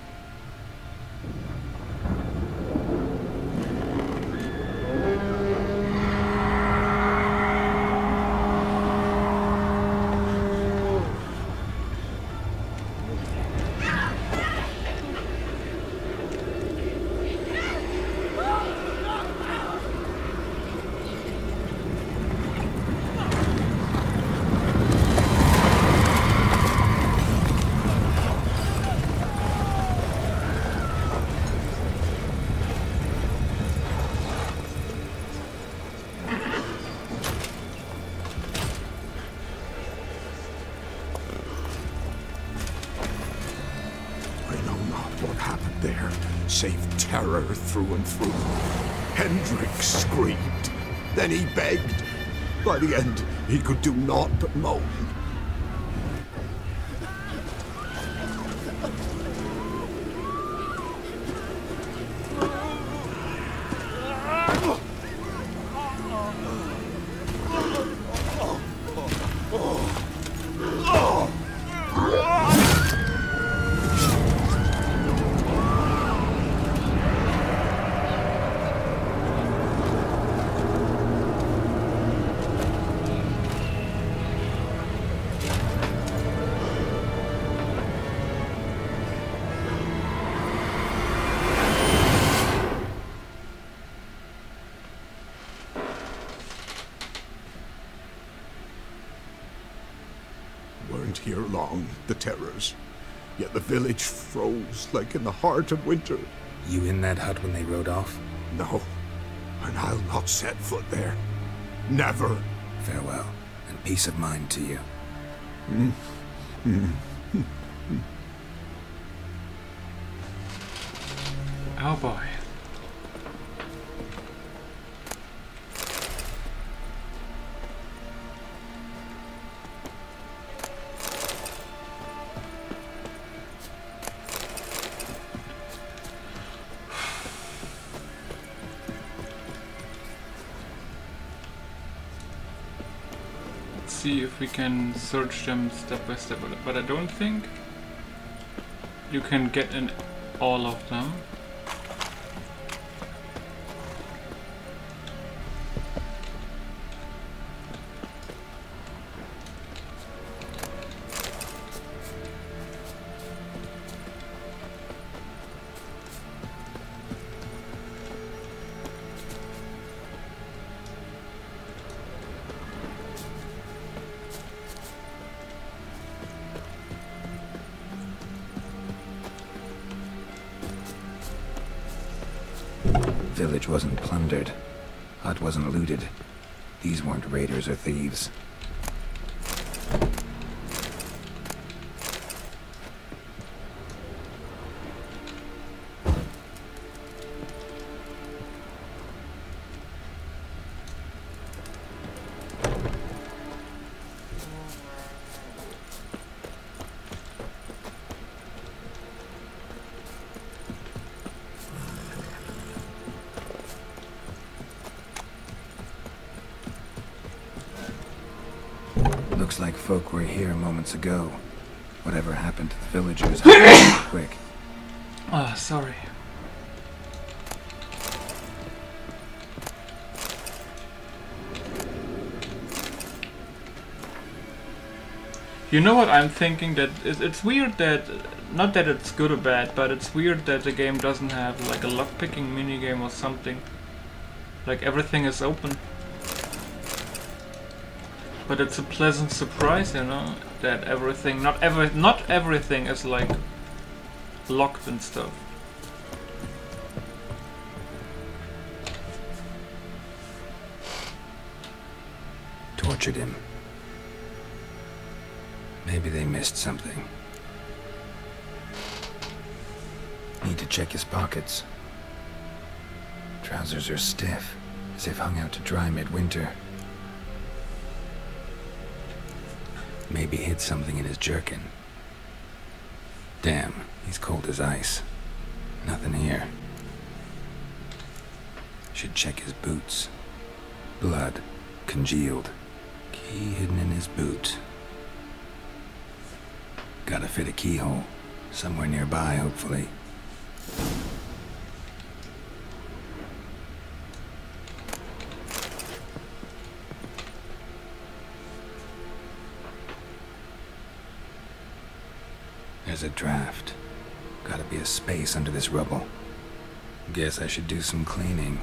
Save terror through and through. Hendrik screamed. Then he begged. By the end, he could do naught but moan. Here long, the terrors. Yet the village froze like in the heart of winter. You in that hut when they rode off? No, and I'll not set foot there. Never. Farewell, and peace of mind to you. Oh boy. See if we can search them step by step, but I don't think you can get in all of them. village wasn't plundered. Hut wasn't looted. These weren't raiders or thieves. Looks like folk were here moments ago. Whatever happened to the villagers happened quick. Ah, sorry. You know what I'm thinking? That it's weird that, not that it's good or bad, but it's weird that the game doesn't have like a lockpicking minigame or something. Like everything is open. But it's a pleasant surprise, you know, that everything, not everything is like locked and stuff. Tortured him. Maybe they missed something. Need to check his pockets. Trousers are stiff, as if hung out to dry midwinter. Maybe hid something in his jerkin. Damn, he's cold as ice. Nothing here. Should check his boots. Blood, congealed. Key hidden in his boot. Gotta fit a keyhole. Somewhere nearby, hopefully. There's a draft. Gotta be a space under this rubble. Guess I should do some cleaning.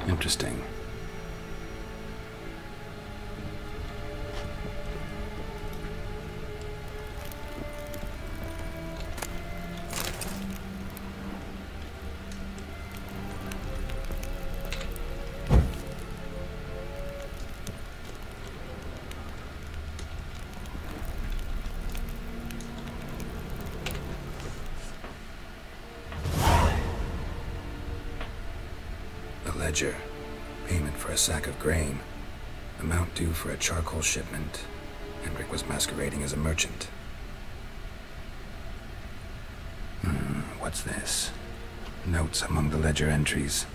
Interesting. A ledger. Payment for a sack of grain. Amount due for a charcoal shipment. Hendrik was masquerading as a merchant. What's this? Notes among the ledger entries.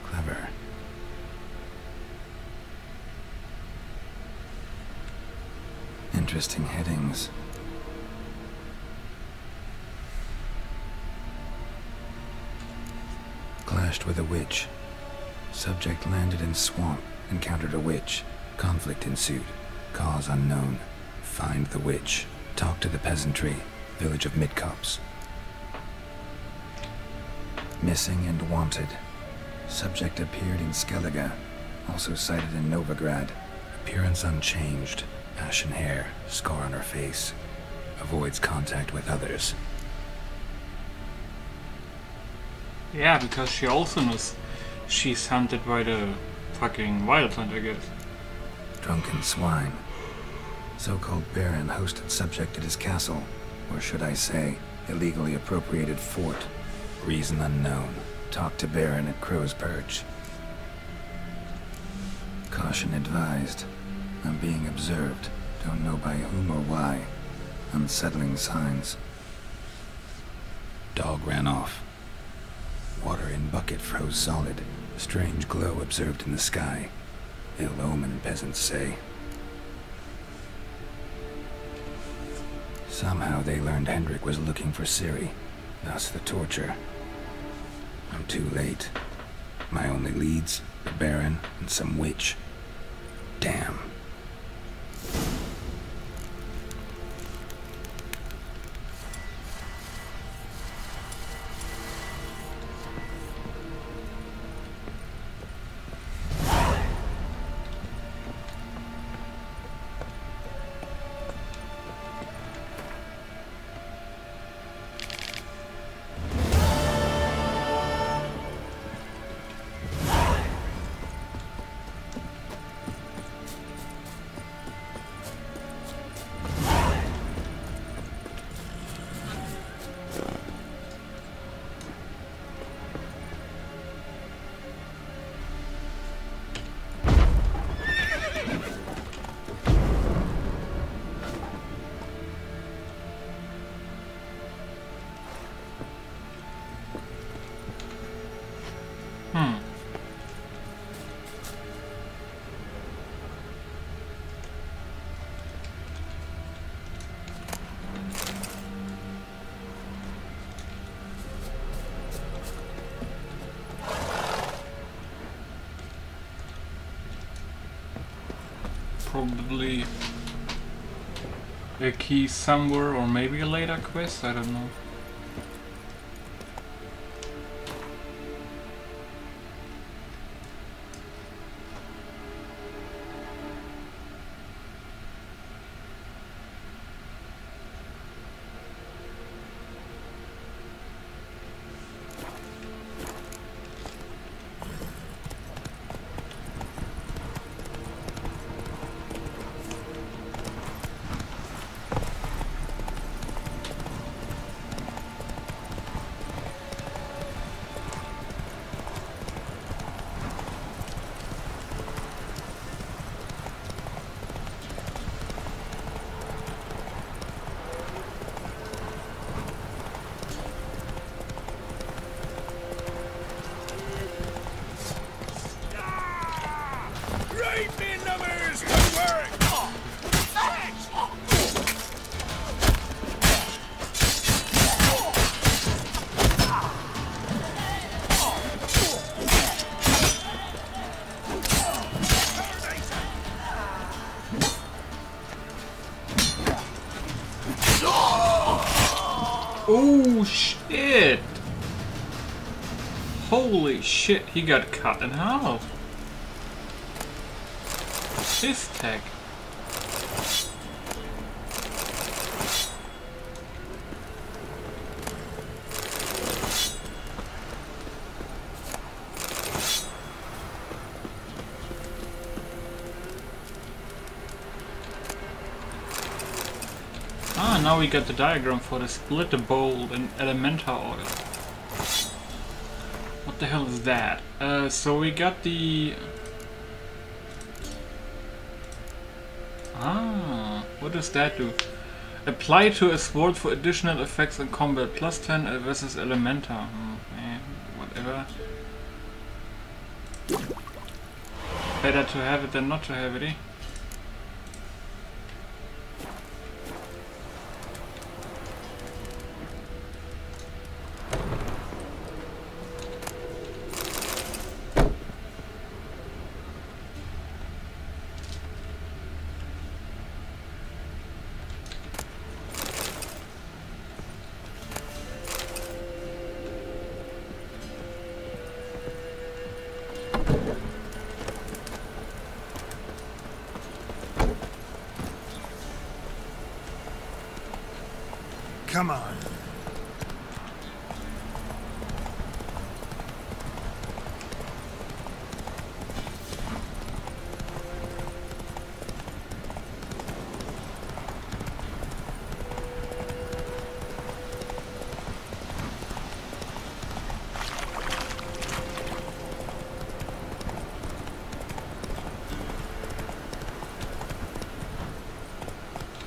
Clever. Interesting headings. Clashed with a witch. Subject landed in swamp, encountered a witch. Conflict ensued. Cause unknown. Find the witch. Talk to the peasantry. Village of Midcopse. Missing and wanted. Subject appeared in Skellige. Also sighted in Novigrad. Appearance unchanged. Ashen hair. Scar on her face. Avoids contact with others. Yeah, because she also knows she's hunted by the fucking wild hunt, I guess. Drunken swine. So-called Baron hosted subject at his castle, or should I say, illegally appropriated fort. Reason unknown. Talk to Baron at Crow's Perch. Caution advised. I'm being observed. Don't know by whom or why. Unsettling signs. Dog ran off. Water in bucket froze solid. Strange glow observed in the sky. Ill omen, peasants say. Somehow they learned Hendrik was looking for Ciri, thus the torture. I'm too late. My only leads, the Baron and some witch. Damn. Probably a key somewhere, or maybe a later quest, I don't know. Oh shit! Holy shit, he got cut in half. This tech. Ah, now we got the diagram for the split bolt and elemental oil. What the hell is that? So we got the... Ah, what does that do? Apply to a sword for additional effects in combat. Plus 10 versus elemental. Whatever. Better to have it than not to have it, eh? Come on.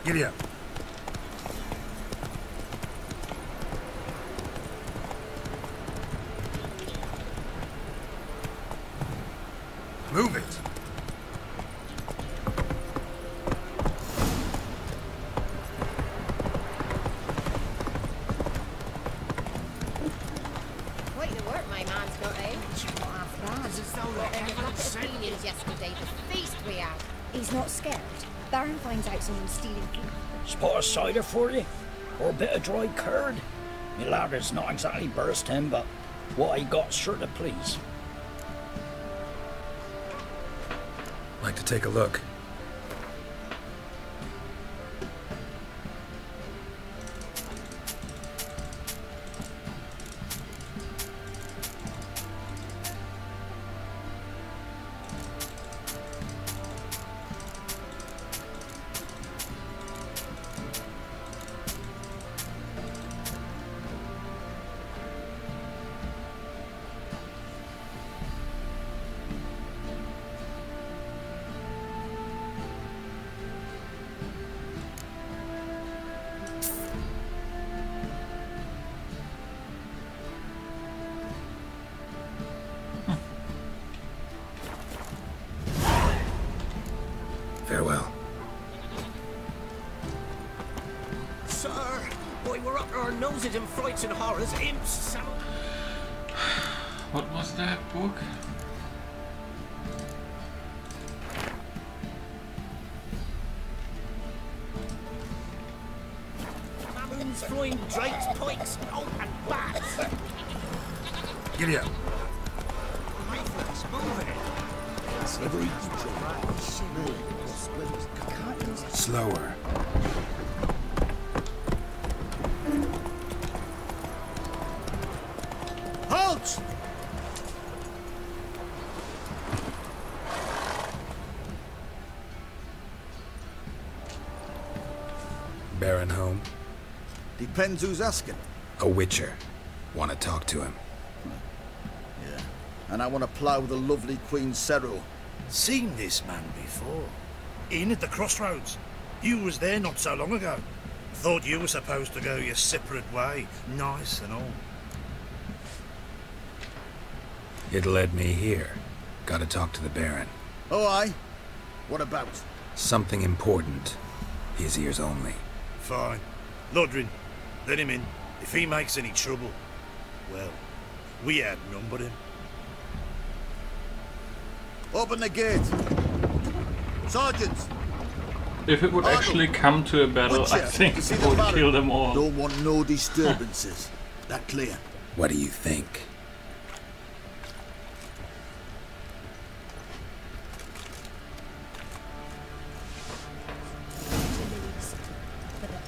Giddy up. Move it. my man's got age. Not half bad. It's as though Got they any haven't bucket sent of feelings yesterday, the feast we had. He's not scared. Baron finds out someone's stealing food. Spot a cider for you? Or a bit of dry curd? Me lad is not exactly bursting, but what I got's sure to please. Like to take a look. Farewell. Sir, boy, we're up to our noses in frights and horrors, imps. What was that book? Mammons, flying drakes, pikes, oh, and bats. Giddy up. Reflex, moving it. Slower. Halt! Baron home? Depends who's asking. A witcher. Want to talk to him. Yeah. And I want to plough the lovely Queen Cero. Seen this man before. In at the crossroads. You was there not so long ago. Thought you were supposed to go your separate way. Nice and all. It led me here. Gotta talk to the Baron. Oh, aye? What about? Something important. His ears only. Fine. Lodrin, let him in. If he makes any trouble, well, we outnumbered him. Open the gate. Sergeants! If it would actually come to a battle, I think it would kill them all. Don't want no disturbances. That clear? What do you think?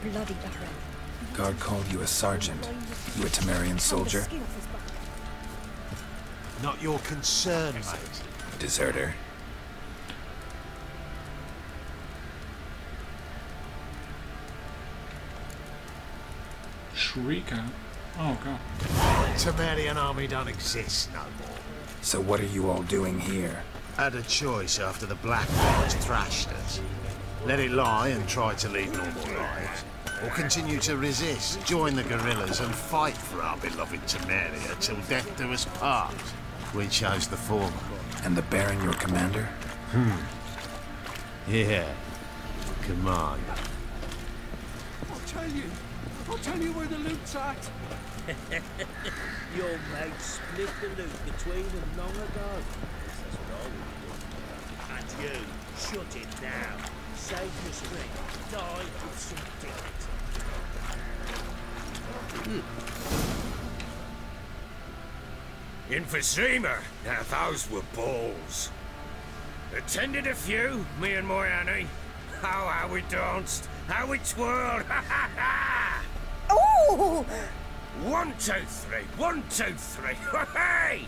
Bloody Baron. God called you a sergeant. You a Temerian soldier? Not your concern, mate. Deserter. Shrieker? Oh god. Temerian army don't exist no more. So what are you all doing here? Had a choice after the Black Lodge thrashed us. Let it lie and try to lead normal lives. Or continue to resist, join the guerrillas and fight for our beloved Temeria till death do us part. We chose the former. And the Baron your commander? Yeah. Commander. I'll tell you where the loot's at. Your mate split the loot between them long ago. That's what I would do. And you, shut it down. Save your strength. Die with some dignity. Infosema. Now those were balls. Attended a few, me and my Annie. Oh, how we danced, how we twirled. Oh! 1, 2, 3. 1, 2, 3. Hey!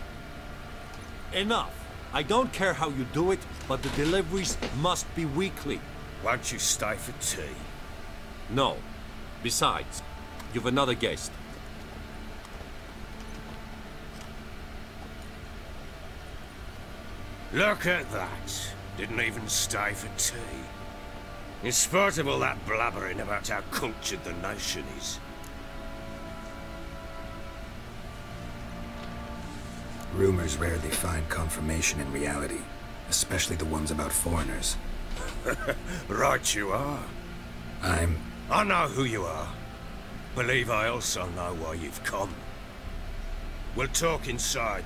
Enough. I don't care how you do it, but the deliveries must be weekly. Won't you stay for tea? No. Besides, you've another guest. Look at that. Didn't even stay for tea. In spite of all that blabbering about how cultured the nation is. Rumors rarely find confirmation in reality, especially the ones about foreigners. Right you are. I know who you are. Believe I also know why you've come. We'll talk inside.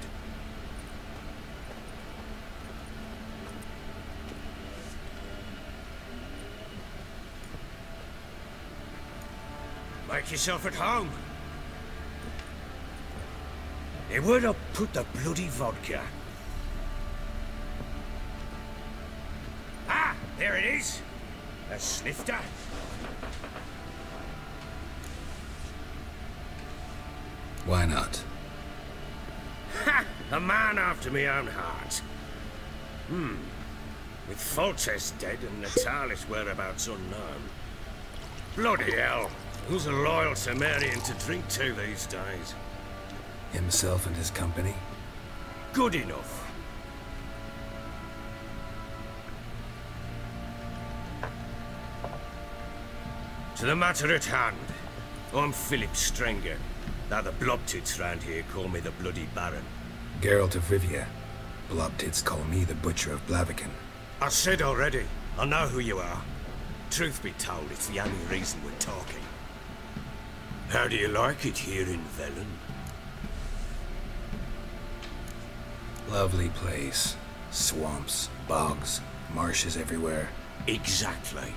Make yourself at home. Hey, where'd I put the bloody vodka? Ah, there it is. A snifter. Why not? Ha! A man after my own heart. With Foltest dead and Natalis' whereabouts unknown. Bloody hell. Who's a loyal Sumerian to drink to these days? Himself and his company? Good enough. To the matter at hand. I'm Philip Strenger. Now the Blobtits round here call me the Bloody Baron. Geralt of Rivia. Blobtits call me the Butcher of Blaviken. I said already, I know who you are. Truth be told, it's the only reason we're talking. How do you like it here in Velen? Lovely place. Swamps, bogs, marshes everywhere. Exactly.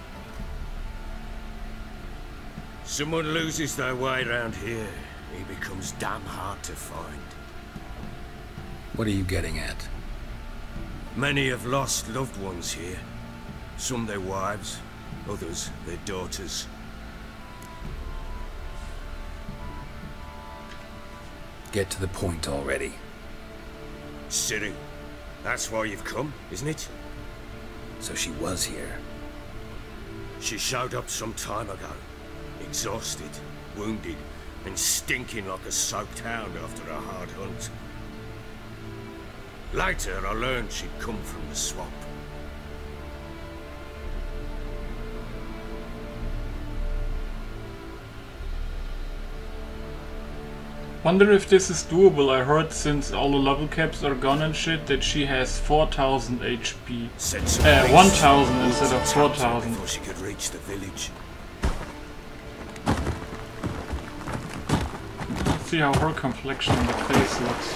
Someone loses their way around here, he becomes damn hard to find. What are you getting at? Many have lost loved ones here. Some their wives, others their daughters. Get to the point already. Ciri, that's why you've come, isn't it? So she was here. She showed up some time ago. Exhausted, wounded, and stinking like a soaked hound after a hard hunt. Later, I learned she'd come from the swamp. Wonder if this is doable. I heard since all the level caps are gone and shit that she has 4000 HP. 1000 instead of 4000. Before she could reach the village. Let's see how her complexion in the face looks.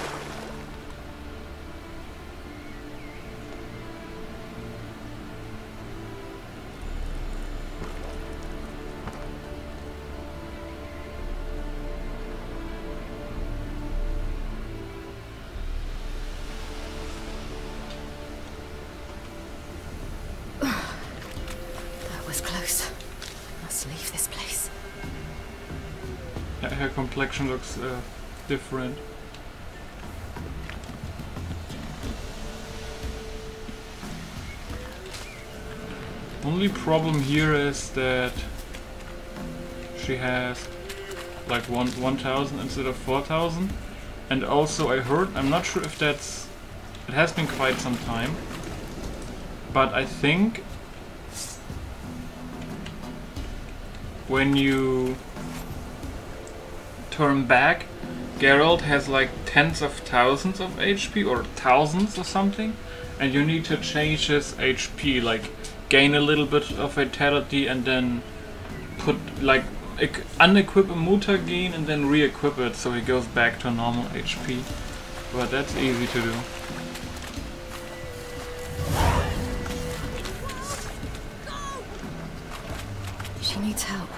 Her complexion looks different. Only problem here is that she has like 1000 instead of 4000, and also I heard, I'm not sure if that's, it has been quite some time, but I think when you turn back, Geralt has like tens of thousands of HP or thousands or something, and you need to change his HP, like gain a little bit of vitality and then put like unequip a mutagen and then re-equip it so he goes back to normal HP. But that's easy to do. She needs help.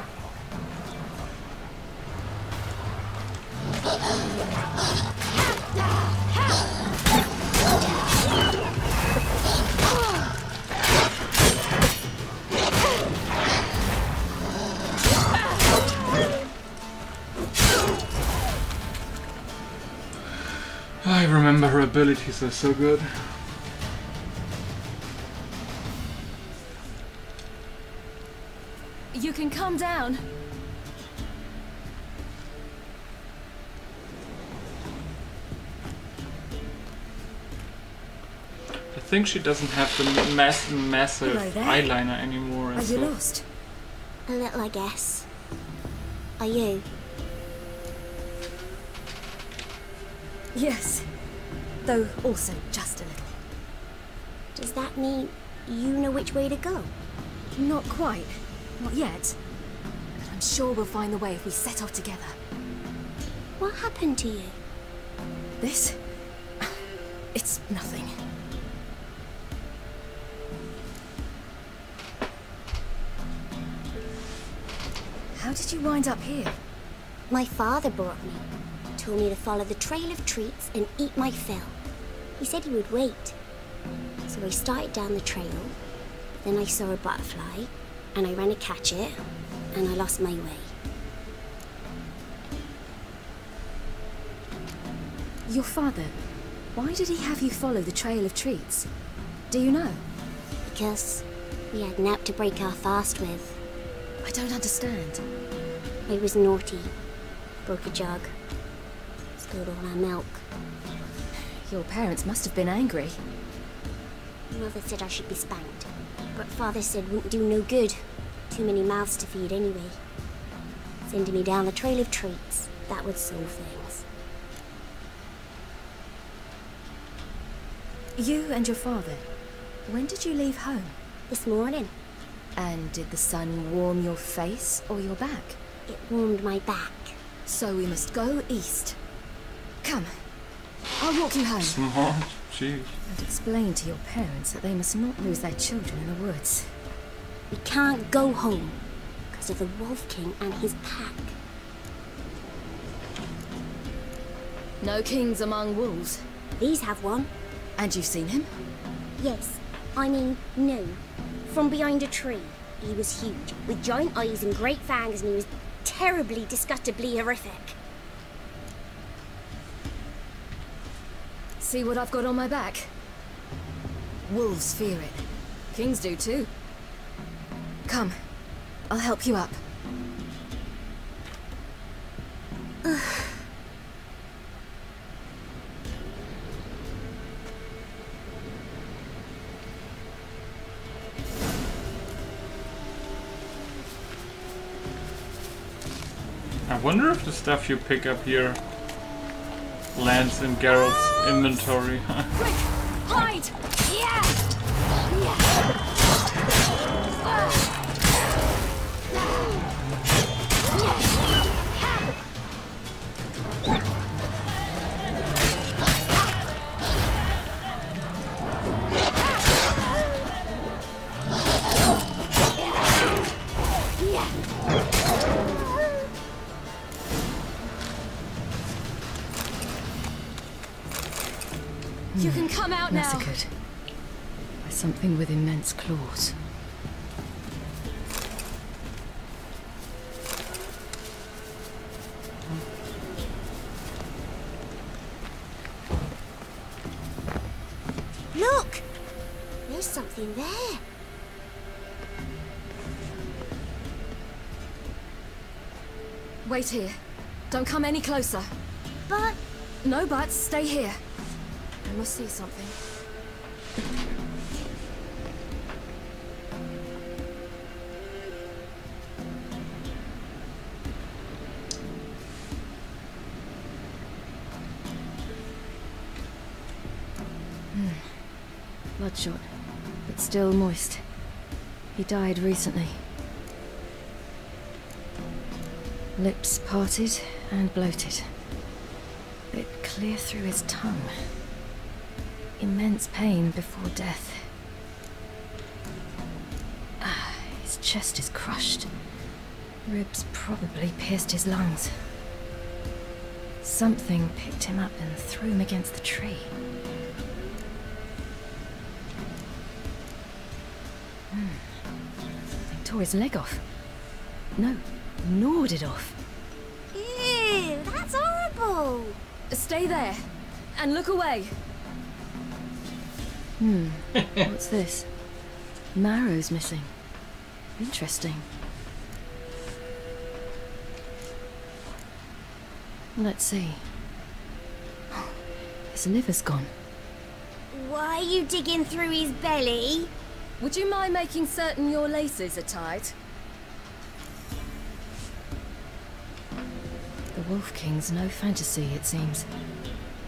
I remember her abilities are so good. You can calm down. I think she doesn't have the massive eyeliner anymore. Are you lost? A little, I guess. Are you? Yes, though also just a little. Does that mean you know which way to go? Not quite. Not yet. But I'm sure we'll find the way if we set off together. What happened to you? This? It's nothing. How did you wind up here? My father brought me. Told me to follow the trail of treats and eat my fill. He said he would wait. So I started down the trail. Then I saw a butterfly, and I ran to catch it, and I lost my way. Your father, why did he have you follow the trail of treats? Do you know? Because we had naught to break our fast with. I don't understand. I was naughty. Broke a jug. Spilled all our milk. Your parents must have been angry. Mother said I should be spanked, but Father said wouldn't do no good. Too many mouths to feed anyway. Sending me down the trail of treats, that would solve things. You and your father, when did you leave home? This morning. And did the sun warm your face or your back? It warmed my back. So we must go east. Come, I'll walk you home. Smart, jeez. And explain to your parents that they must not lose their children in the woods. We can't go home because of the Wolf King and his pack. No kings among wolves. These have one. And you've seen him? Yes. I mean, no. From behind a tree. He was huge, with giant eyes and great fangs, and he was terribly, disgustingly horrific. See what I've got on my back? Wolves fear it. Kings do too. Come, I'll help you up. I wonder if the stuff you pick up here lands in Geralt's inventory. Quick, hide! You can come out now. Massacred by something with immense claws. Look! There's something there. Wait here. Don't come any closer. But... No buts. Stay here. I must see something. Bloodshot, but still moist. He died recently. Lips parted and bloated. Bit clear through his tongue. Immense pain before death. His chest is crushed. Ribs probably pierced his lungs. Something picked him up and threw him against the tree. Something tore his leg off. No, gnawed it off. Ew, that's horrible! Stay there, and look away. What's this? Marrow's missing. Interesting. Let's see. His liver's gone. Why are you digging through his belly? Would you mind making certain your laces are tied? The Wolf King's no fantasy, it seems.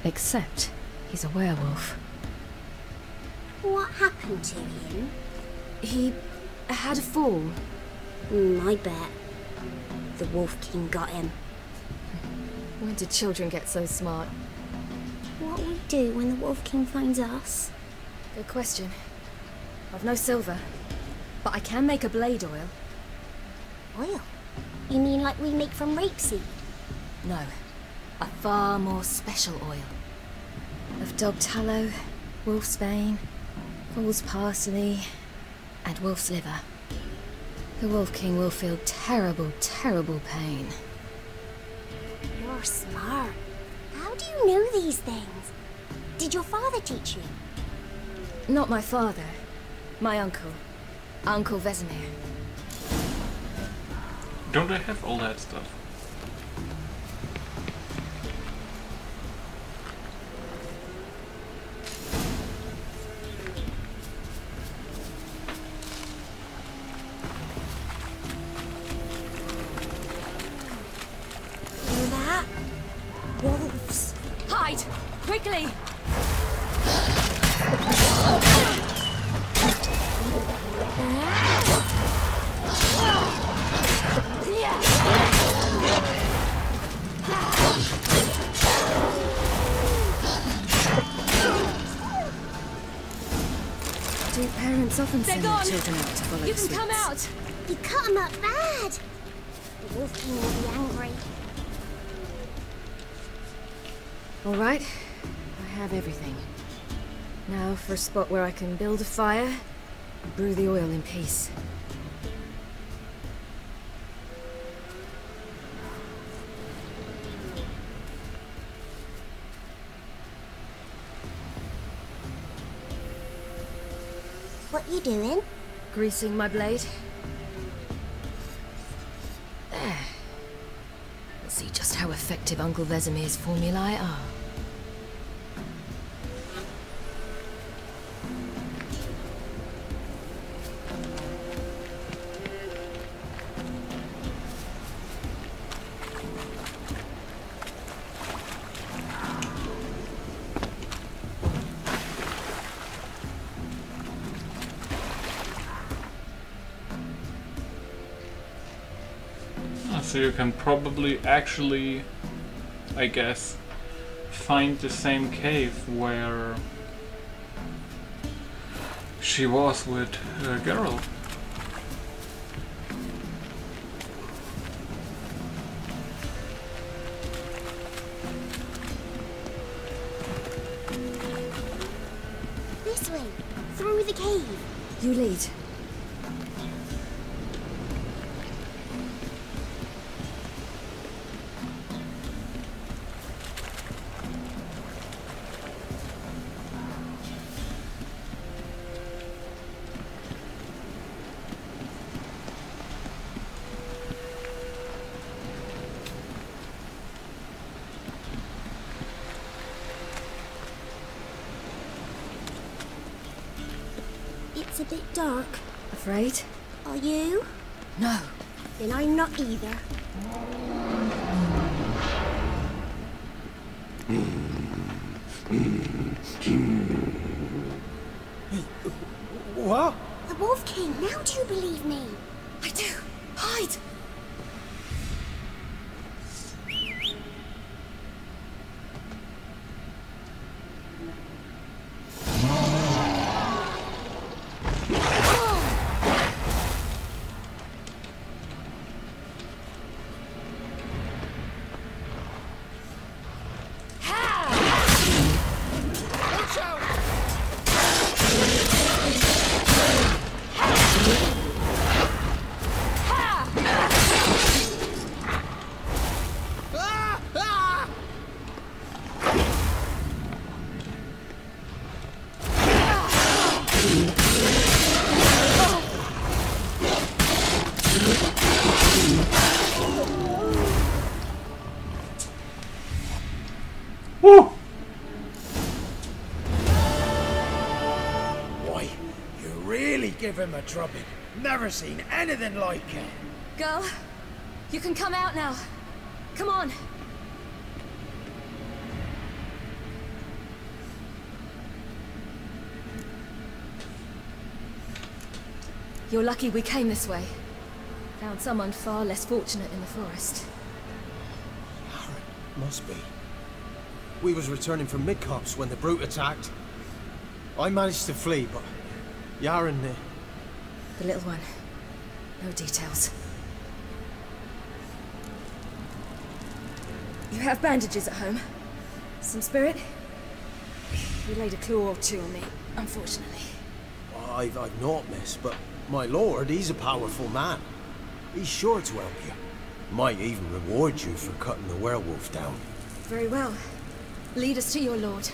Except he's a werewolf. What happened to him? He had a fall. I bet. The Wolf King got him. When did children get so smart? do when the Wolf King finds us? Good question. I've no silver, but I can make a blade oil. Oil? You mean like we make from rapeseed? No, a far more special oil. Of dog tallow, wolf's bane, fool's parsley, and wolf's liver. The Wolf King will feel terrible, terrible pain. You're smart. How do you know these things? Did your father teach you? Not my father. My uncle. Uncle Vesemir. Don't I have all that stuff? Hear that? Wolves. Hide! Quickly! Do parents often send their children out to follow You the can come streets? out. You cut him up bad. The Wolf King will be angry. All right, I have everything. Now for a spot where I can build a fire and brew the oil in peace. What you doing? Greasing my blade. There. Let's see just how effective Uncle Vesemir's formulae are. So you can probably actually, I guess, find the same cave where she was with Geralt. This way, through the cave. You lead. It's a bit dark. Afraid? Are you? No. Then I'm not either. What? The Wolf King, now do you believe me? I do. Hide! Woo! Why, you really give him a drubbing. Never seen anything like it. Girl, you can come out now. Come on. You're lucky we came this way. Found someone far less fortunate in the forest. Must be. We was returning from mid-cops when the brute attacked. I managed to flee, but Yaren... The little one. No details. You have bandages at home? Some spirit? You laid a claw or two on me, unfortunately. I've not, miss, but my lord, he's a powerful man. He's sure to help you. Might even reward you for cutting the werewolf down. Very well. Lead us to your lord.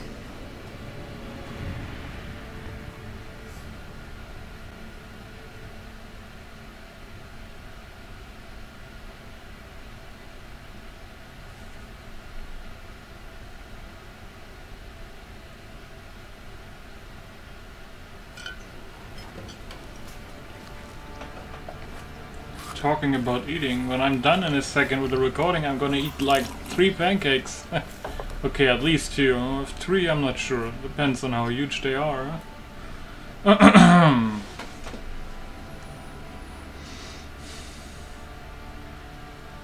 Talking about eating, when I'm done in a second with the recording, I'm gonna eat like 3 pancakes. Okay, at least 2. 3, I'm not sure. Depends on how huge they are.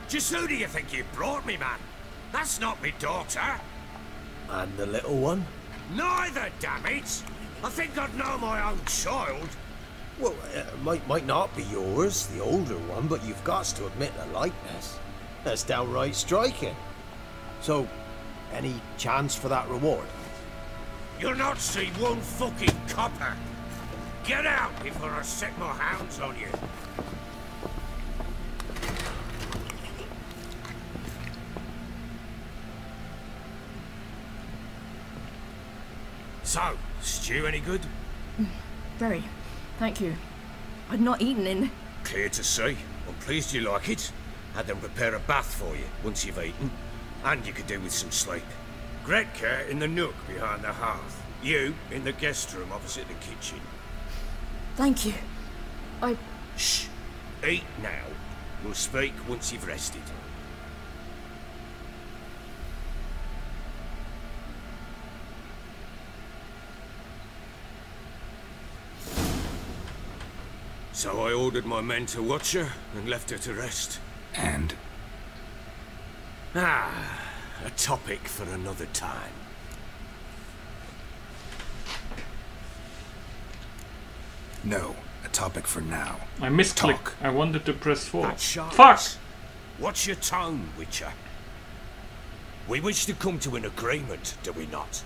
Just who do you think you brought me, man? That's not me daughter. And the little one? Neither, damn it! I think I'd know my own child. Well, might not be yours, the older one, but you've got to admit the likeness. That's downright striking. So, any chance for that reward? You'll not see one fucking copper. Get out before I set my hounds on you. So, stew any good? Very. Thank you. I'd not eaten in... Clear to see. I'm pleased you like it. Had them prepare a bath for you once you've eaten. And you could do with some sleep. Gretka in the nook behind the hearth. You in the guest room opposite the kitchen. Thank you. I... Shh. Eat now. We'll speak once you've rested. So I ordered my men to watch her and left her to rest. And? A topic for another time. No, a topic for now. I misclicked. I wanted to press 4. Fuck! What's your tone, Witcher? We wish to come to an agreement, do we not?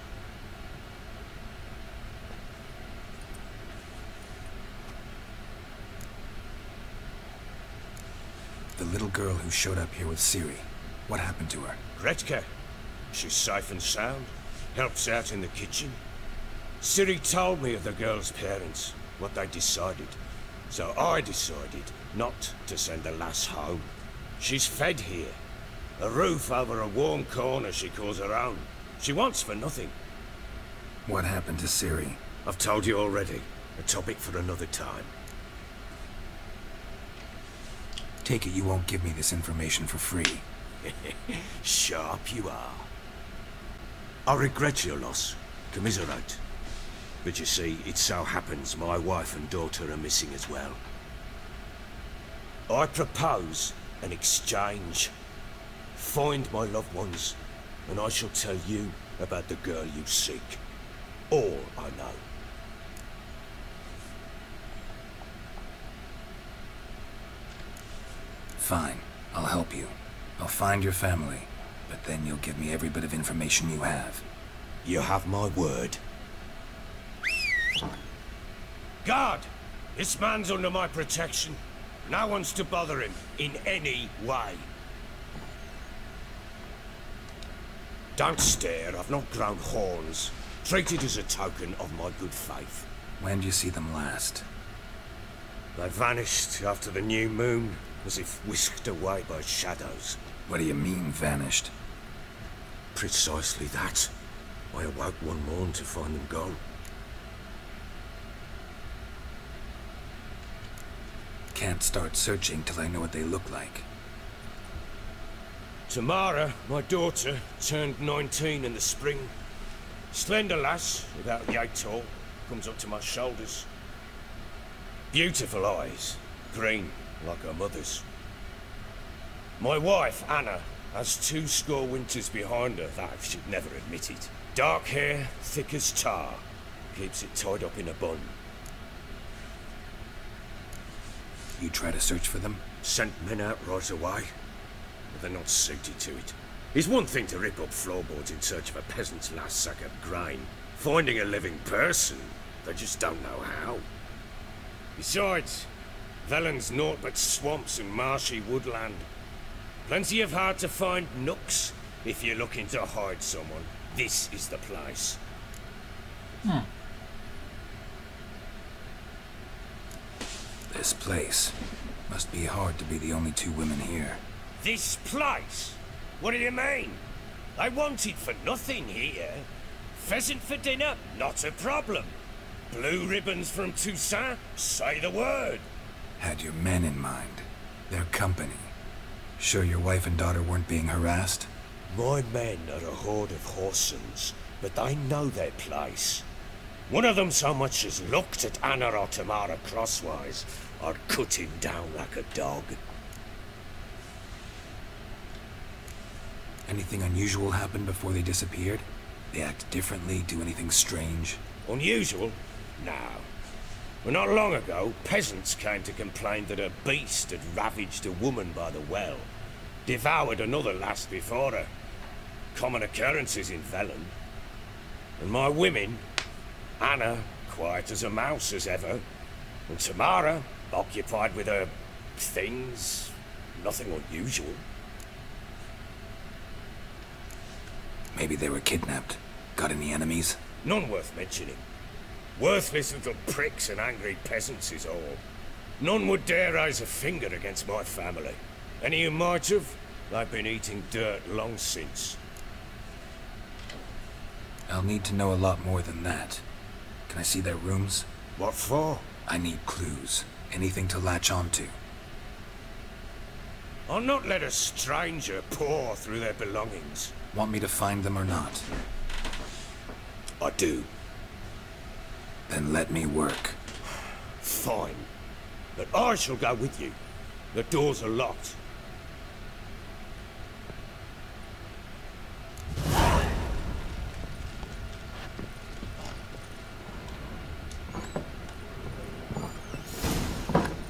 The little girl who showed up here with Ciri. What happened to her? Gretka. She's safe and sound. Helps out in the kitchen. Ciri told me of the girl's parents, what they decided. So I decided not to send the lass home. She's fed here. A roof over a warm corner she calls her own. She wants for nothing. What happened to Ciri? I've told you already. A topic for another time. Take it you won't give me this information for free. Sharp you are. I regret your loss. Commiserate. But you see, it so happens my wife and daughter are missing as well. I propose an exchange. Find my loved ones, and I shall tell you about the girl you seek. All I know. Fine, I'll help you. I'll find your family, but then you'll give me every bit of information you have. You have my word. Guard! This man's under my protection. No one's to bother him in any way. Don't stare, I've not grown horns. Treat it as a token of my good faith. When did you see them last? They vanished after the new moon, as if whisked away by shadows. What do you mean, vanished? Precisely that. I awoke one morn to find them gone. Can't start searching till I know what they look like. Tamara, my daughter, turned 19 in the spring. Slender lass, about yay tall, comes up to my shoulders. Beautiful eyes, green, like her mother's. My wife, Anna, Has 20 winters behind her, though she'd never admit it. Dark hair, thick as tar. Keeps it tied up in a bun. You try to search for them? Sent men out right away, but they're not suited to it. It's one thing to rip up floorboards in search of a peasant's last sack of grain. Finding a living person, they just don't know how. Besides, Velen's naught but swamps and marshy woodland. Plenty of hard-to-find nooks if you're looking to hide someone. This is the place. This place. Must be hard to be the only 2 women here. This place? What do you mean? I wanted for nothing here. Pheasant for dinner? Not a problem. Blue ribbons from Toussaint? Say the word. Had your men in mind. Their company. Sure your wife and daughter weren't being harassed? My men are a horde of whoresons, but they know their place. One of them so much as looked at Anna or Tamara crosswise, I'd cut him down like a dog. Anything unusual happen before they disappeared? They act differently, do anything strange? Unusual? No. Well, not long ago, peasants came to complain that a beast had ravaged a woman by the well. Devoured another lass before her. Common occurrences in Velen. And my women, Anna, quiet as a mouse as ever, and Tamara, occupied with her things, nothing unusual. Maybe they were kidnapped. Got any enemies? None worth mentioning. Worthless little pricks and angry peasants is all. None would dare raise a finger against my family. Any who might have, they've been eating dirt long since. I'll need to know a lot more than that. Can I see their rooms? What for? I need clues. Anything to latch onto. I'll not let a stranger pore through their belongings. Want me to find them or not? I do. Then let me work. Fine. But I shall go with you. The doors are locked.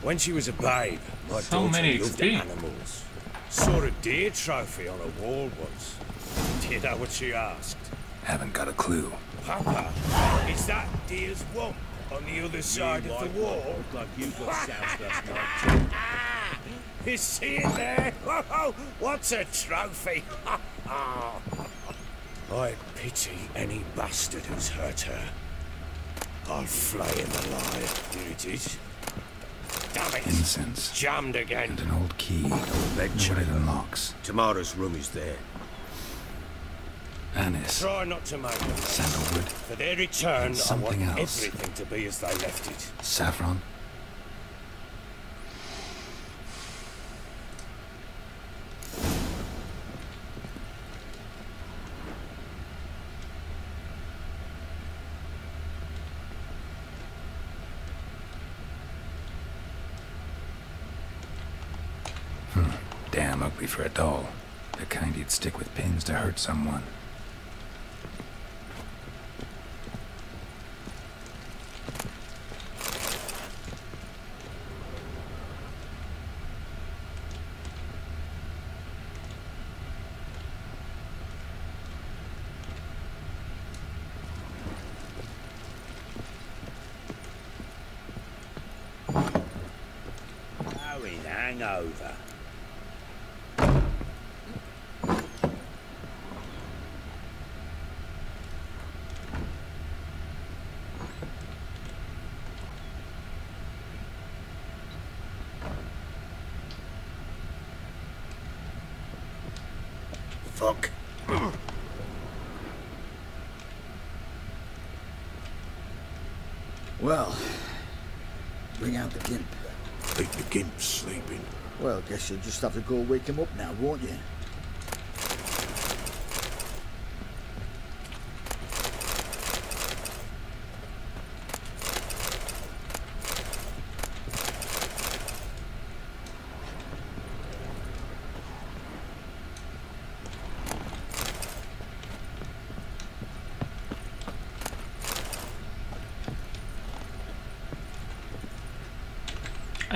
When she was a babe, my daughter loved animals. Saw a deer trophy on a wall once. Do you know what she asked? Haven't got a clue. Papa, is that deer's wump on the other side of the wall? Look like you got soused last night. You see it there? Oh, what's a trophy? I pity any bastard who's hurt her. I'll flay him alive. Here it is. Damn it! Incense. Jammed again. And an old key. What it unlocks. Tamara's room is there. Anise. Try not to make them. Sandalwood. For their return, I want something else. everything to be as they left it. Saffron. Damn ugly for a doll. The kind you'd stick with pins to hurt someone. Oh, in hangover. Fuck. Well, bring out the gimp. Think the gimp's sleeping. Well, guess you'll just have to go wake him up now, won't you?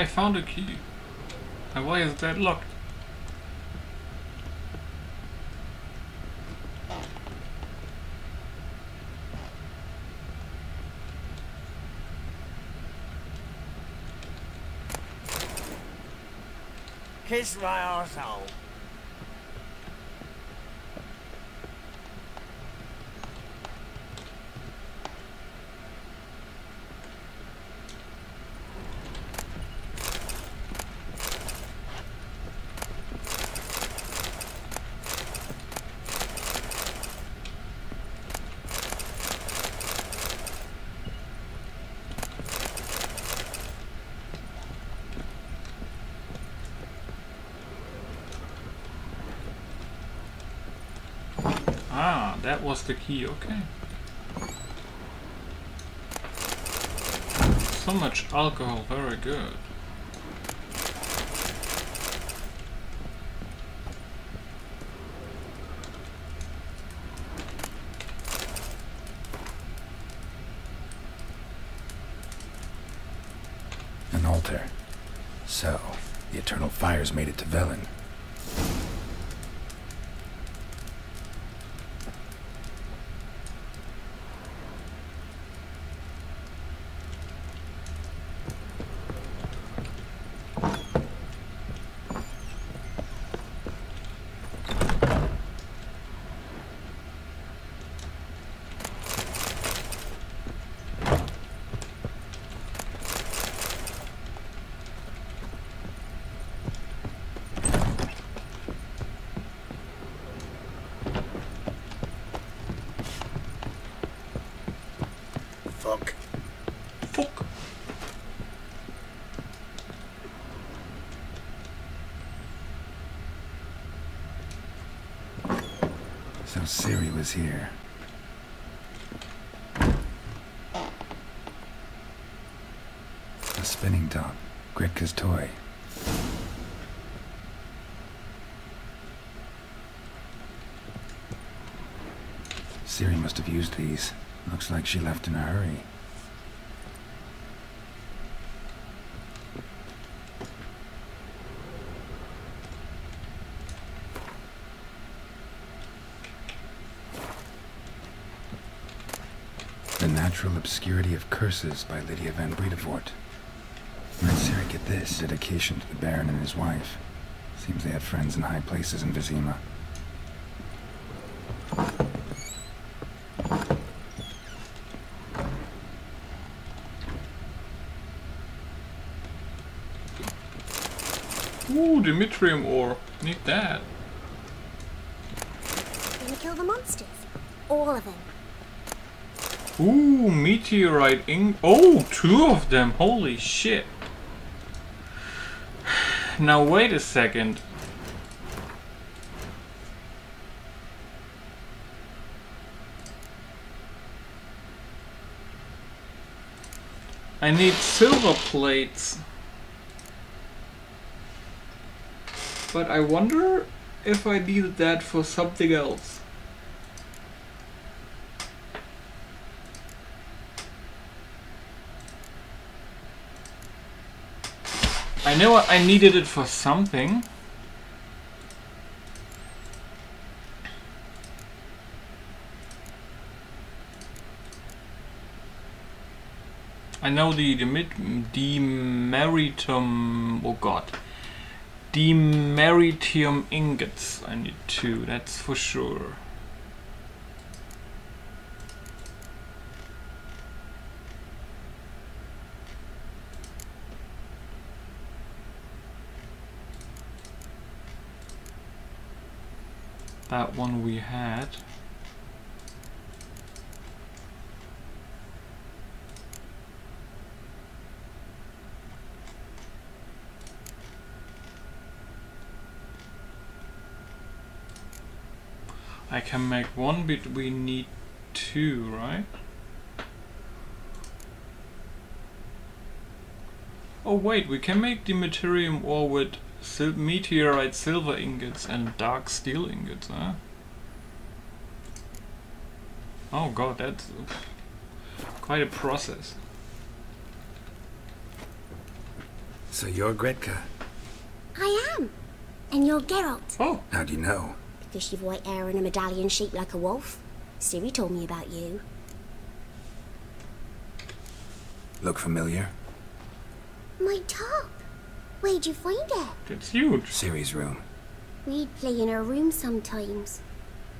I found a key. And why is that locked? Kiss my arsehole. Ah, that was the key, okay. So much alcohol, very good. An altar. So, the eternal fires made it to Velen. Fuck. Fuck. So Ciri was here. A spinning top. Gretka's toy. Ciri must have used these. Looks like she left in a hurry. The Natural Obscurity of Curses by Lydia van Bredevoort. Where'd Ciri get this? Dedication to the Baron and his wife. Seems they had friends in high places in Vizima. Ooh, Dimitrium ore. Need that. Gonna kill the monsters. All of them. Ooh, meteorite ink. Oh, 2 of them. Holy shit. Now wait a second. I need silver plates. But I wonder if I needed that for something else. I know I needed it for something. I know the demeritum. Oh god. Demeritium ingots. I need 2, that's for sure. That one we had. I can make 1, but we need 2, right? Oh wait, we can make the Meteorium ore with meteorite silver ingots and dark steel ingots, huh? Oh god, that's quite a process. So you're Gretka? I am. And you're Geralt. Oh. How do you know? Because you've white hair and a medallion shaped like a wolf. Ciri told me about you. Look familiar? My top. Where'd you find it? It's huge. Ciri's room. We'd play in her room sometimes.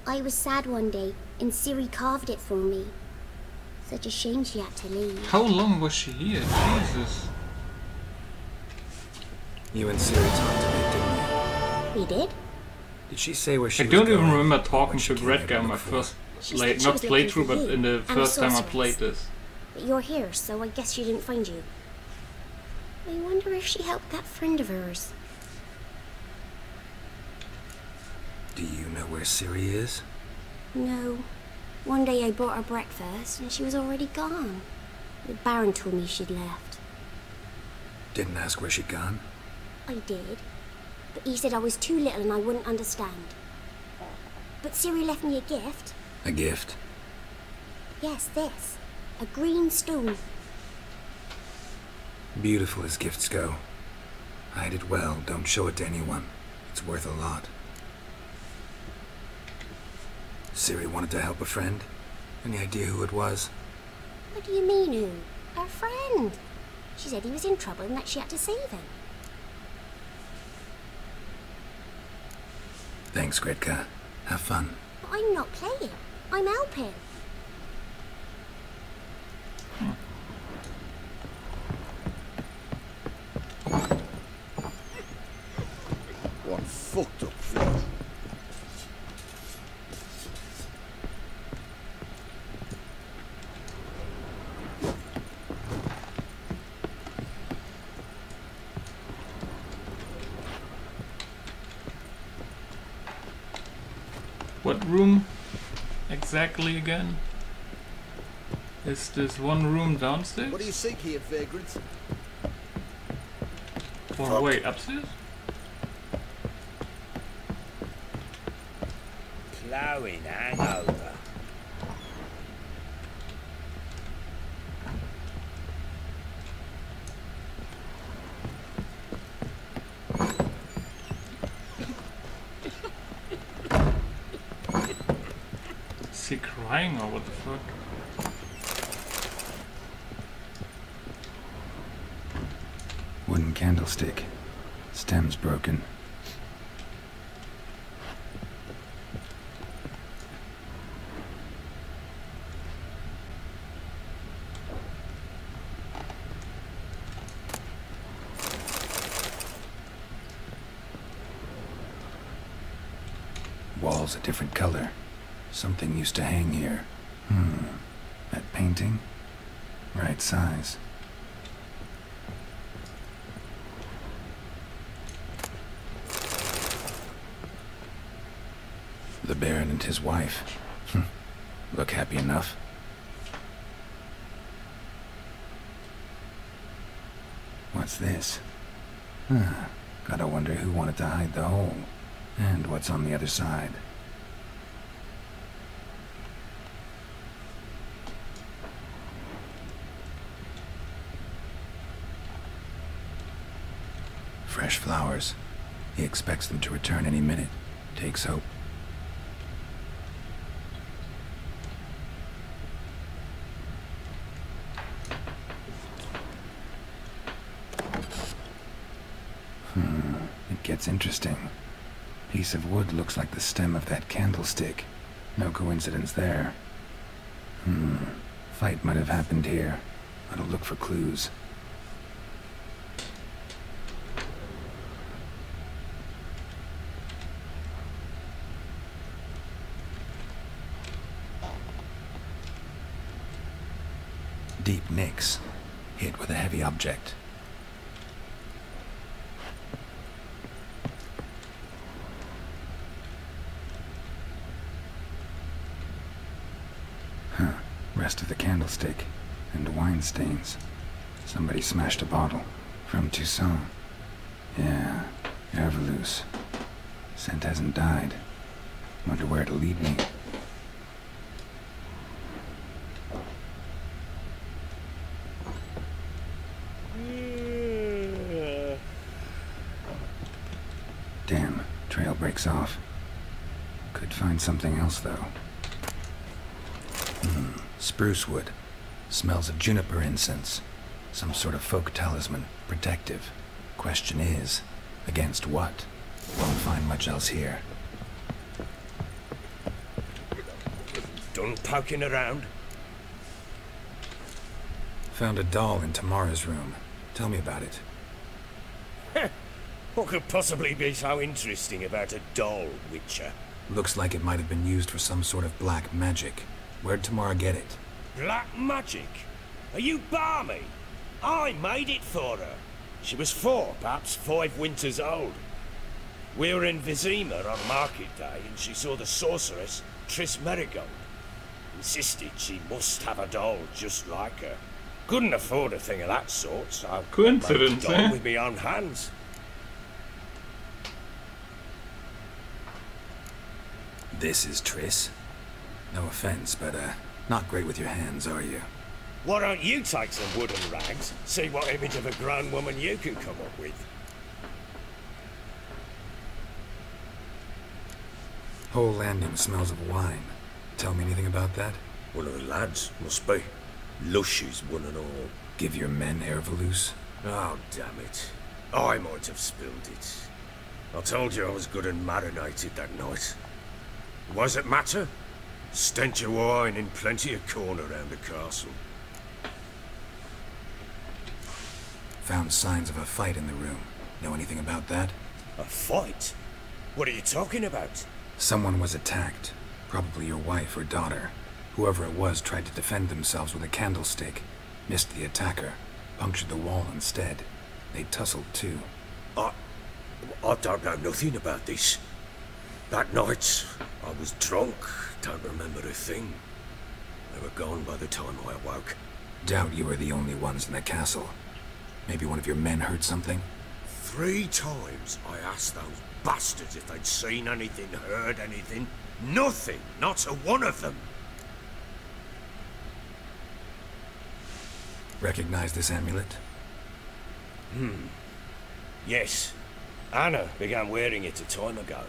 I was sad one day, and Ciri carved it for me. Such a shame she had to leave. How long was she here? Jesus. You and Ciri talked a bit, didn't you? We did? Did she say where she I was don't going? even remember talking to Gretka in my first She said she not was looking for playthrough, but you in the and a first time I sorceress. played this. But you're here, so I guess she didn't find you. I wonder if she helped that friend of hers. Do you know where Ciri is? No. One day I brought her breakfast, and she was already gone. The Baron told me she'd left. Didn't ask where she'd gone? I did. But he said I was too little and I wouldn't understand. But Ciri left me a gift. A gift? Yes, this. A green stone. Beautiful as gifts go. Hide it well, don't show it to anyone. It's worth a lot. Ciri wanted to help a friend? Any idea who it was? What do you mean, who? Her friend. She said he was in trouble and that she had to save him. Thanks, Gretka. Have fun. But I'm not playing. I'm helping. One fucked up thing. What room exactly again? Is this one room downstairs? What do you seek here, vagrants? Or wait, upstairs? Ploughing hangover. Is he crying or what the fuck? Wooden candlestick. Stem's broken. Walls a different color. Something used to hang here. That painting? Right size. The Baron and his wife. Look happy enough. What's this? Gotta wonder who wanted to hide the hole. And what's on the other side. Fresh flowers. He expects them to return any minute. Takes hope. It gets interesting. Piece of wood looks like the stem of that candlestick. No coincidence there. Fight might have happened here. I'll look for clues. Deep nicks. Hit with a heavy object. Rest of the candlestick. And wine stains. Somebody smashed a bottle. From Toussaint. Yeah, Erveloos. Scent hasn't died. Wonder where it'll lead me. breaks off. Could find something else, though. Spruce wood. Smells of juniper incense. Some sort of folk talisman. Protective. Question is, against what? Won't find much else here. Done poking around? Found a doll in Tamara's room. Tell me about it. What could possibly be so interesting about a doll, Witcher? Looks like it might have been used for some sort of black magic. Where'd Tamara get it? Black magic? Are you balmy? I made it for her. She was 4, perhaps 5 winters old. We were in Vizima on market day and she saw the sorceress, Triss Merigold. Insisted she must have a doll just like her. Couldn't afford a thing of that sort, so coincidence, I made a doll with my own hands. This is Triss. No offense, but not great with your hands, are you? Why don't you take some wooden rags, see what image of a grown woman you can come up with? Whole landing smells of wine. Tell me anything about that? One of the lads, must be. Lushes, one and all. Give your men Ervalus? Oh, damn it. I might have spilled it. I told you I was good and marinated that night. What does it matter? Stench of wine in plenty of corn around the castle. Found signs of a fight in the room. Know anything about that? A fight? What are you talking about? Someone was attacked. Probably your wife or daughter. Whoever it was tried to defend themselves with a candlestick. Missed the attacker. Punctured the wall instead. They tussled too. I don't know nothing about this. That night, I was drunk. Don't remember a thing. They were gone by the time I awoke. Doubt you were the only ones in the castle. Maybe one of your men heard something? 3 times I asked those bastards if they'd seen anything, heard anything. Nothing! Not a one of them! Recognize this amulet? Yes. Anna began wearing it a time ago.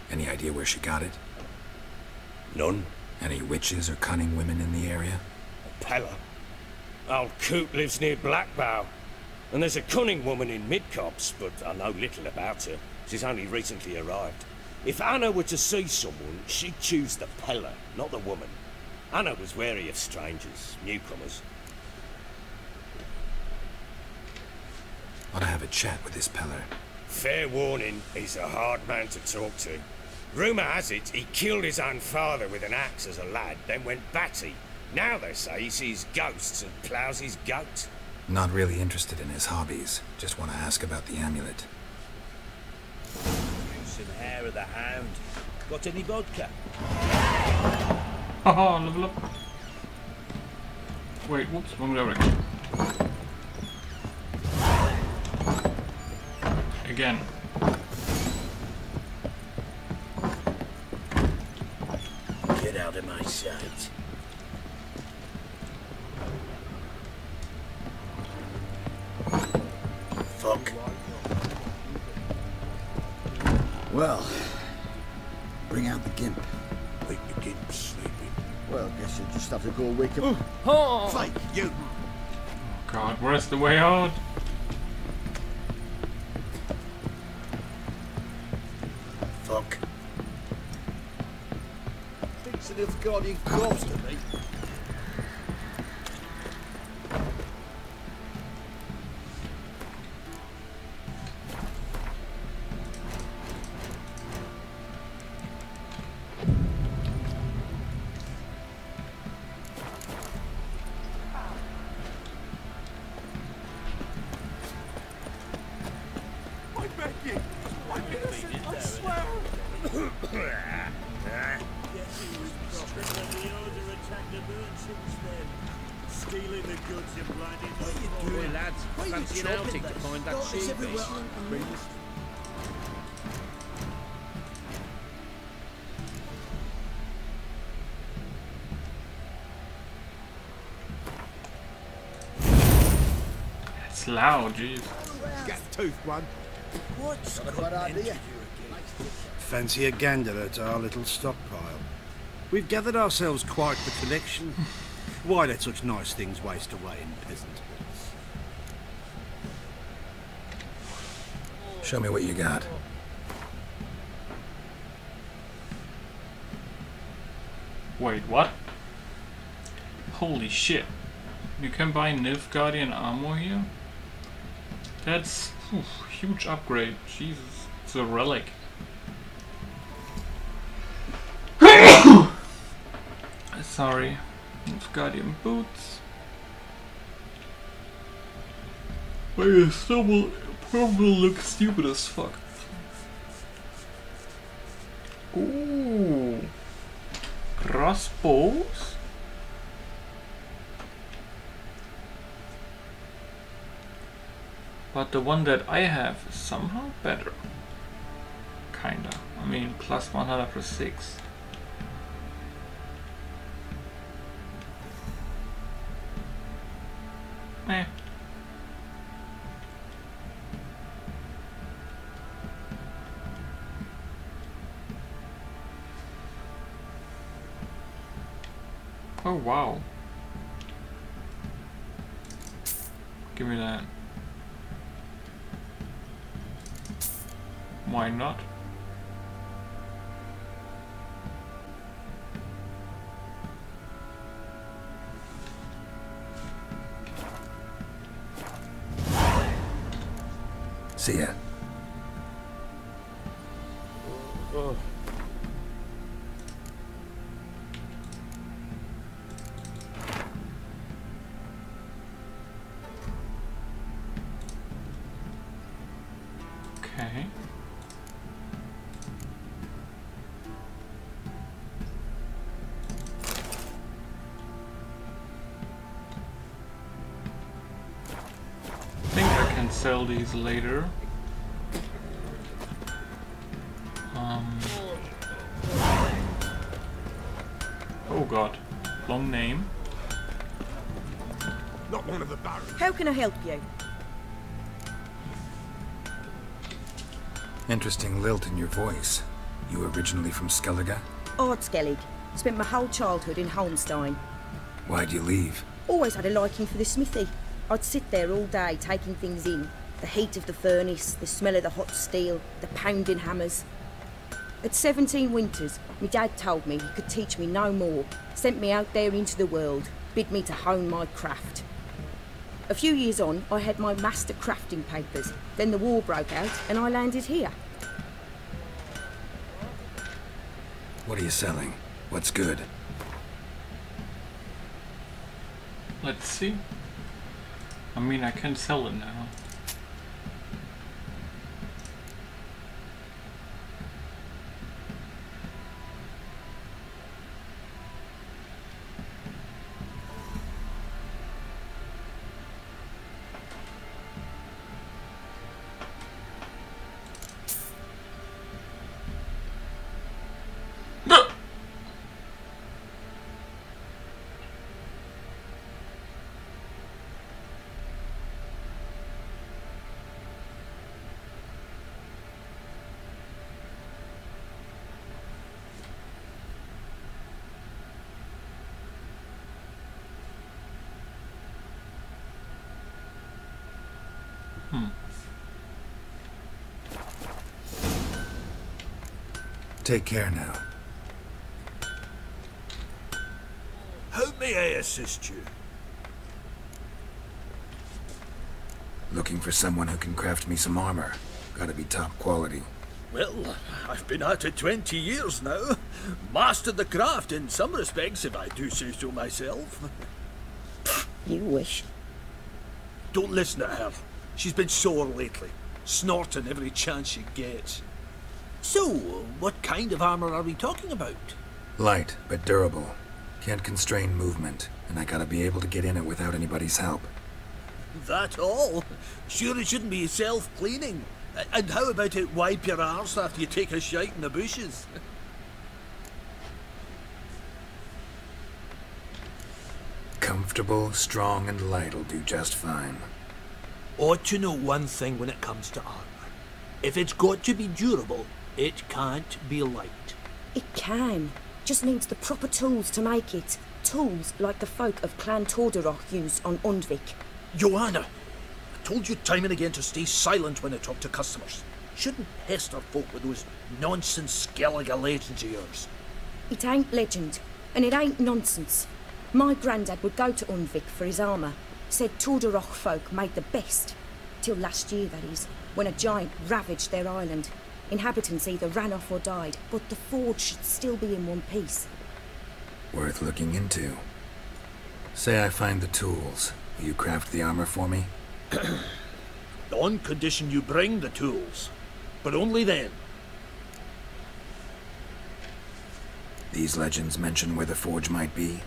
Any idea where she got it? None. Any witches or cunning women in the area? Pella. Old Coot lives near Blackbow. And there's a cunning woman in Midcopse, but I know little about her. She's only recently arrived. If Anna were to see someone, she'd choose the Pella, not the woman. Anna was wary of strangers, newcomers. Ought to have a chat with this Peller. Fair warning, he's a hard man to talk to. Rumour has it he killed his own father with an axe as a lad, then went batty. Now they say he sees ghosts and ploughs his goat. Not really interested in his hobbies. Just want to ask about the amulet. Some hair of the hound. Got any vodka? Haha, level up. Wait, whoops, wrong direction. Again. Get out of my sight. Fuck. Well, bring out the gimp. Wake the gimp sleeping. Well, guess you'll just have to go wake him. Oh. Fake, you! Oh god, where's the way out? Fuck. Thinks of the guardian corpse to me. It's loud, jeez. Get toothed one. What's not a bad idea. Fancy a gander at our little stockpile. We've gathered ourselves quite the collection. Why let such nice things waste away in peasant halls? Show me what you got. Wait, what? Holy shit. You can buy Nilfgaardian armor here? That's huge upgrade. Jesus. It's a relic. Sorry. Nilfgaardian boots. Wait, it still will probably look stupid as fuck. Ooh. Crossbows? But the one that I have is somehow better. Kinda. I mean, plus 100 plus 6. Eh. Oh wow. Give me that. Why not? See ya. Okay. I think I can sell these later. Oh god, long name. Not one of the barons. How can I help you? Interesting lilt in your voice. You originally from Skellige? Odd Skellige. Spent my whole childhood in Holmstein. Why'd you leave? Always had a liking for the smithy. I'd sit there all day taking things in. The heat of the furnace, the smell of the hot steel, the pounding hammers. At 17 winters, my dad told me he could teach me no more, sent me out there into the world, bid me to hone my craft. A few years on, I had my master crafting papers. Then the war broke out and I landed here. What are you selling? What's good? Let's see. I mean, I can sell it now. Take care now. How may I assist you? Looking for someone who can craft me some armor. Gotta be top quality. Well, I've been at it 20 years now. Mastered the craft in some respects, if I do say so myself. You wish. Don't listen to her. She's been sore lately, snorting every chance she gets. So, what kind of armor are we talking about? Light, but durable. Can't constrain movement, and I gotta be able to get in it without anybody's help. That all? Sure it shouldn't be self-cleaning. And how about it wipe your arse after you take a shite in the bushes? Comfortable, strong, and light'll do just fine. Ought to know one thing when it comes to armor. If it's got to be durable, It can't be light. It can. Just needs the proper tools to make it. Tools like the folk of Clan Tordarroch used on Undvik. Joanna, I told you time and again to stay silent when I talk to customers. Shouldn't pester folk with those nonsense Skellige legends of yours. It ain't legend, and it ain't nonsense. My granddad would go to Undvik for his armour. Said Tordarroch folk made the best. Till last year, that is, when a giant ravaged their island. Inhabitants either ran off or died, but the forge should still be in one piece. Worth looking into. Say I find the tools. Will you craft the armor for me? On condition you bring the tools. But only then. These legends mention where the forge might be?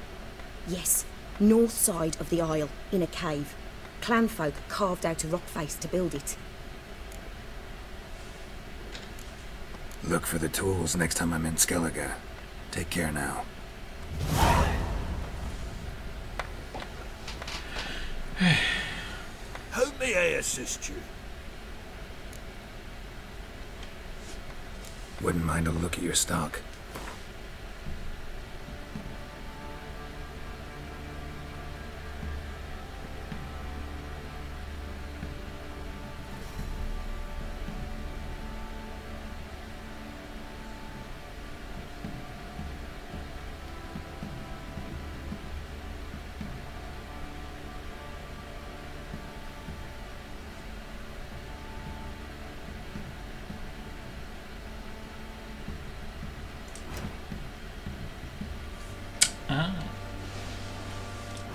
Yes, north side of the isle, in a cave. Clanfolk carved out a rock face to build it. Look for the tools next time I'm in Skellige. Take care now. How may I assist you? Wouldn't mind a look at your stock.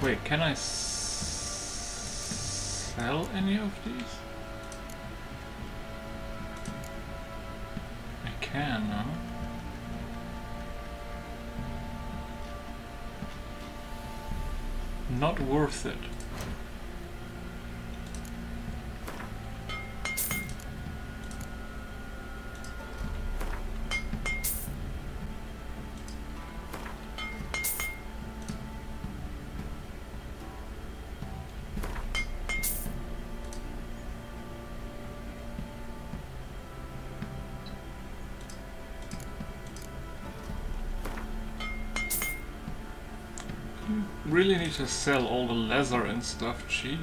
Wait, can I sell any of these? I can, huh? Not worth it. Really need to sell all the leather and stuff, jeez.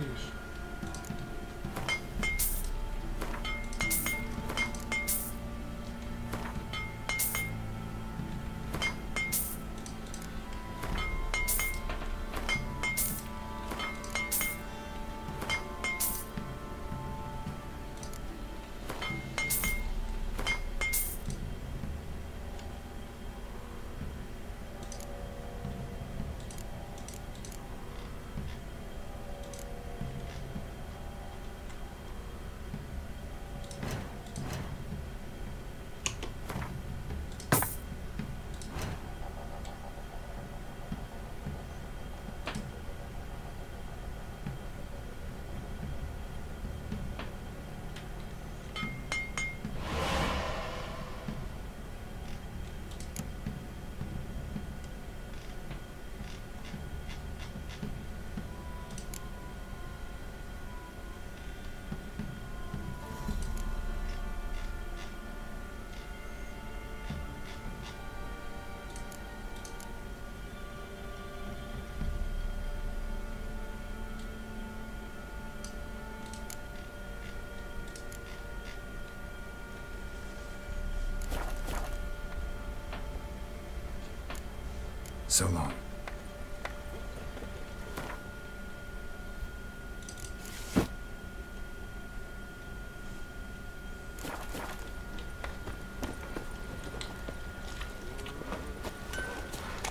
So long.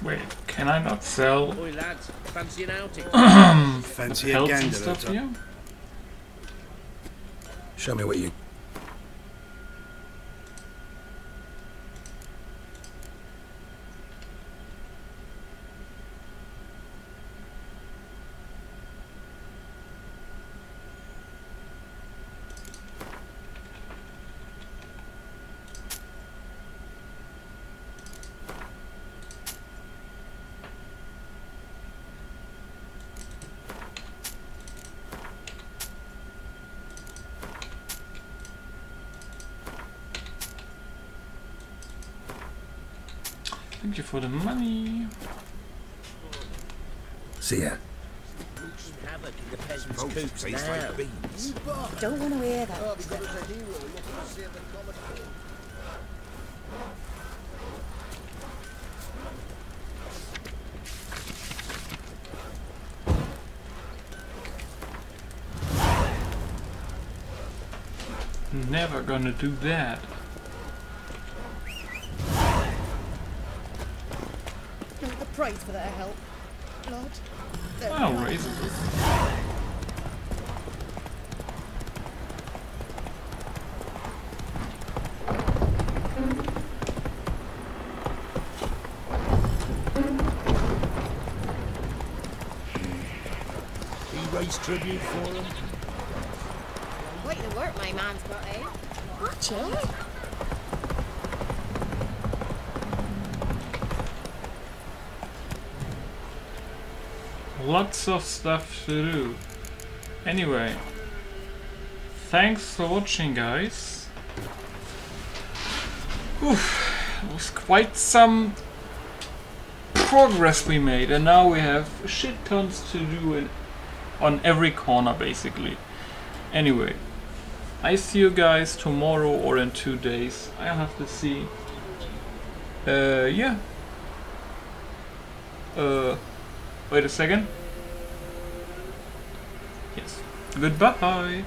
Wait, can I not sell? Oi lads, fancy an outing? Fancy a gander stuff here? Show me what you... Thank you for the money. See ya. Havoc in the peasants' coops now. Don't want to hear that. Never gonna do that. I prayed for their help, Lord. Oh, raisins. He raised tribute for him. Quite the work my man's got, eh? Watch it. Lots of stuff to do. Anyway, thanks for watching, guys. Oof, it was quite some progress we made, and now we have shit tons to do on every corner, basically. Anyway, I see you guys tomorrow or in 2 days. I'll have to see. Yeah. Wait a second. Yes. Goodbye.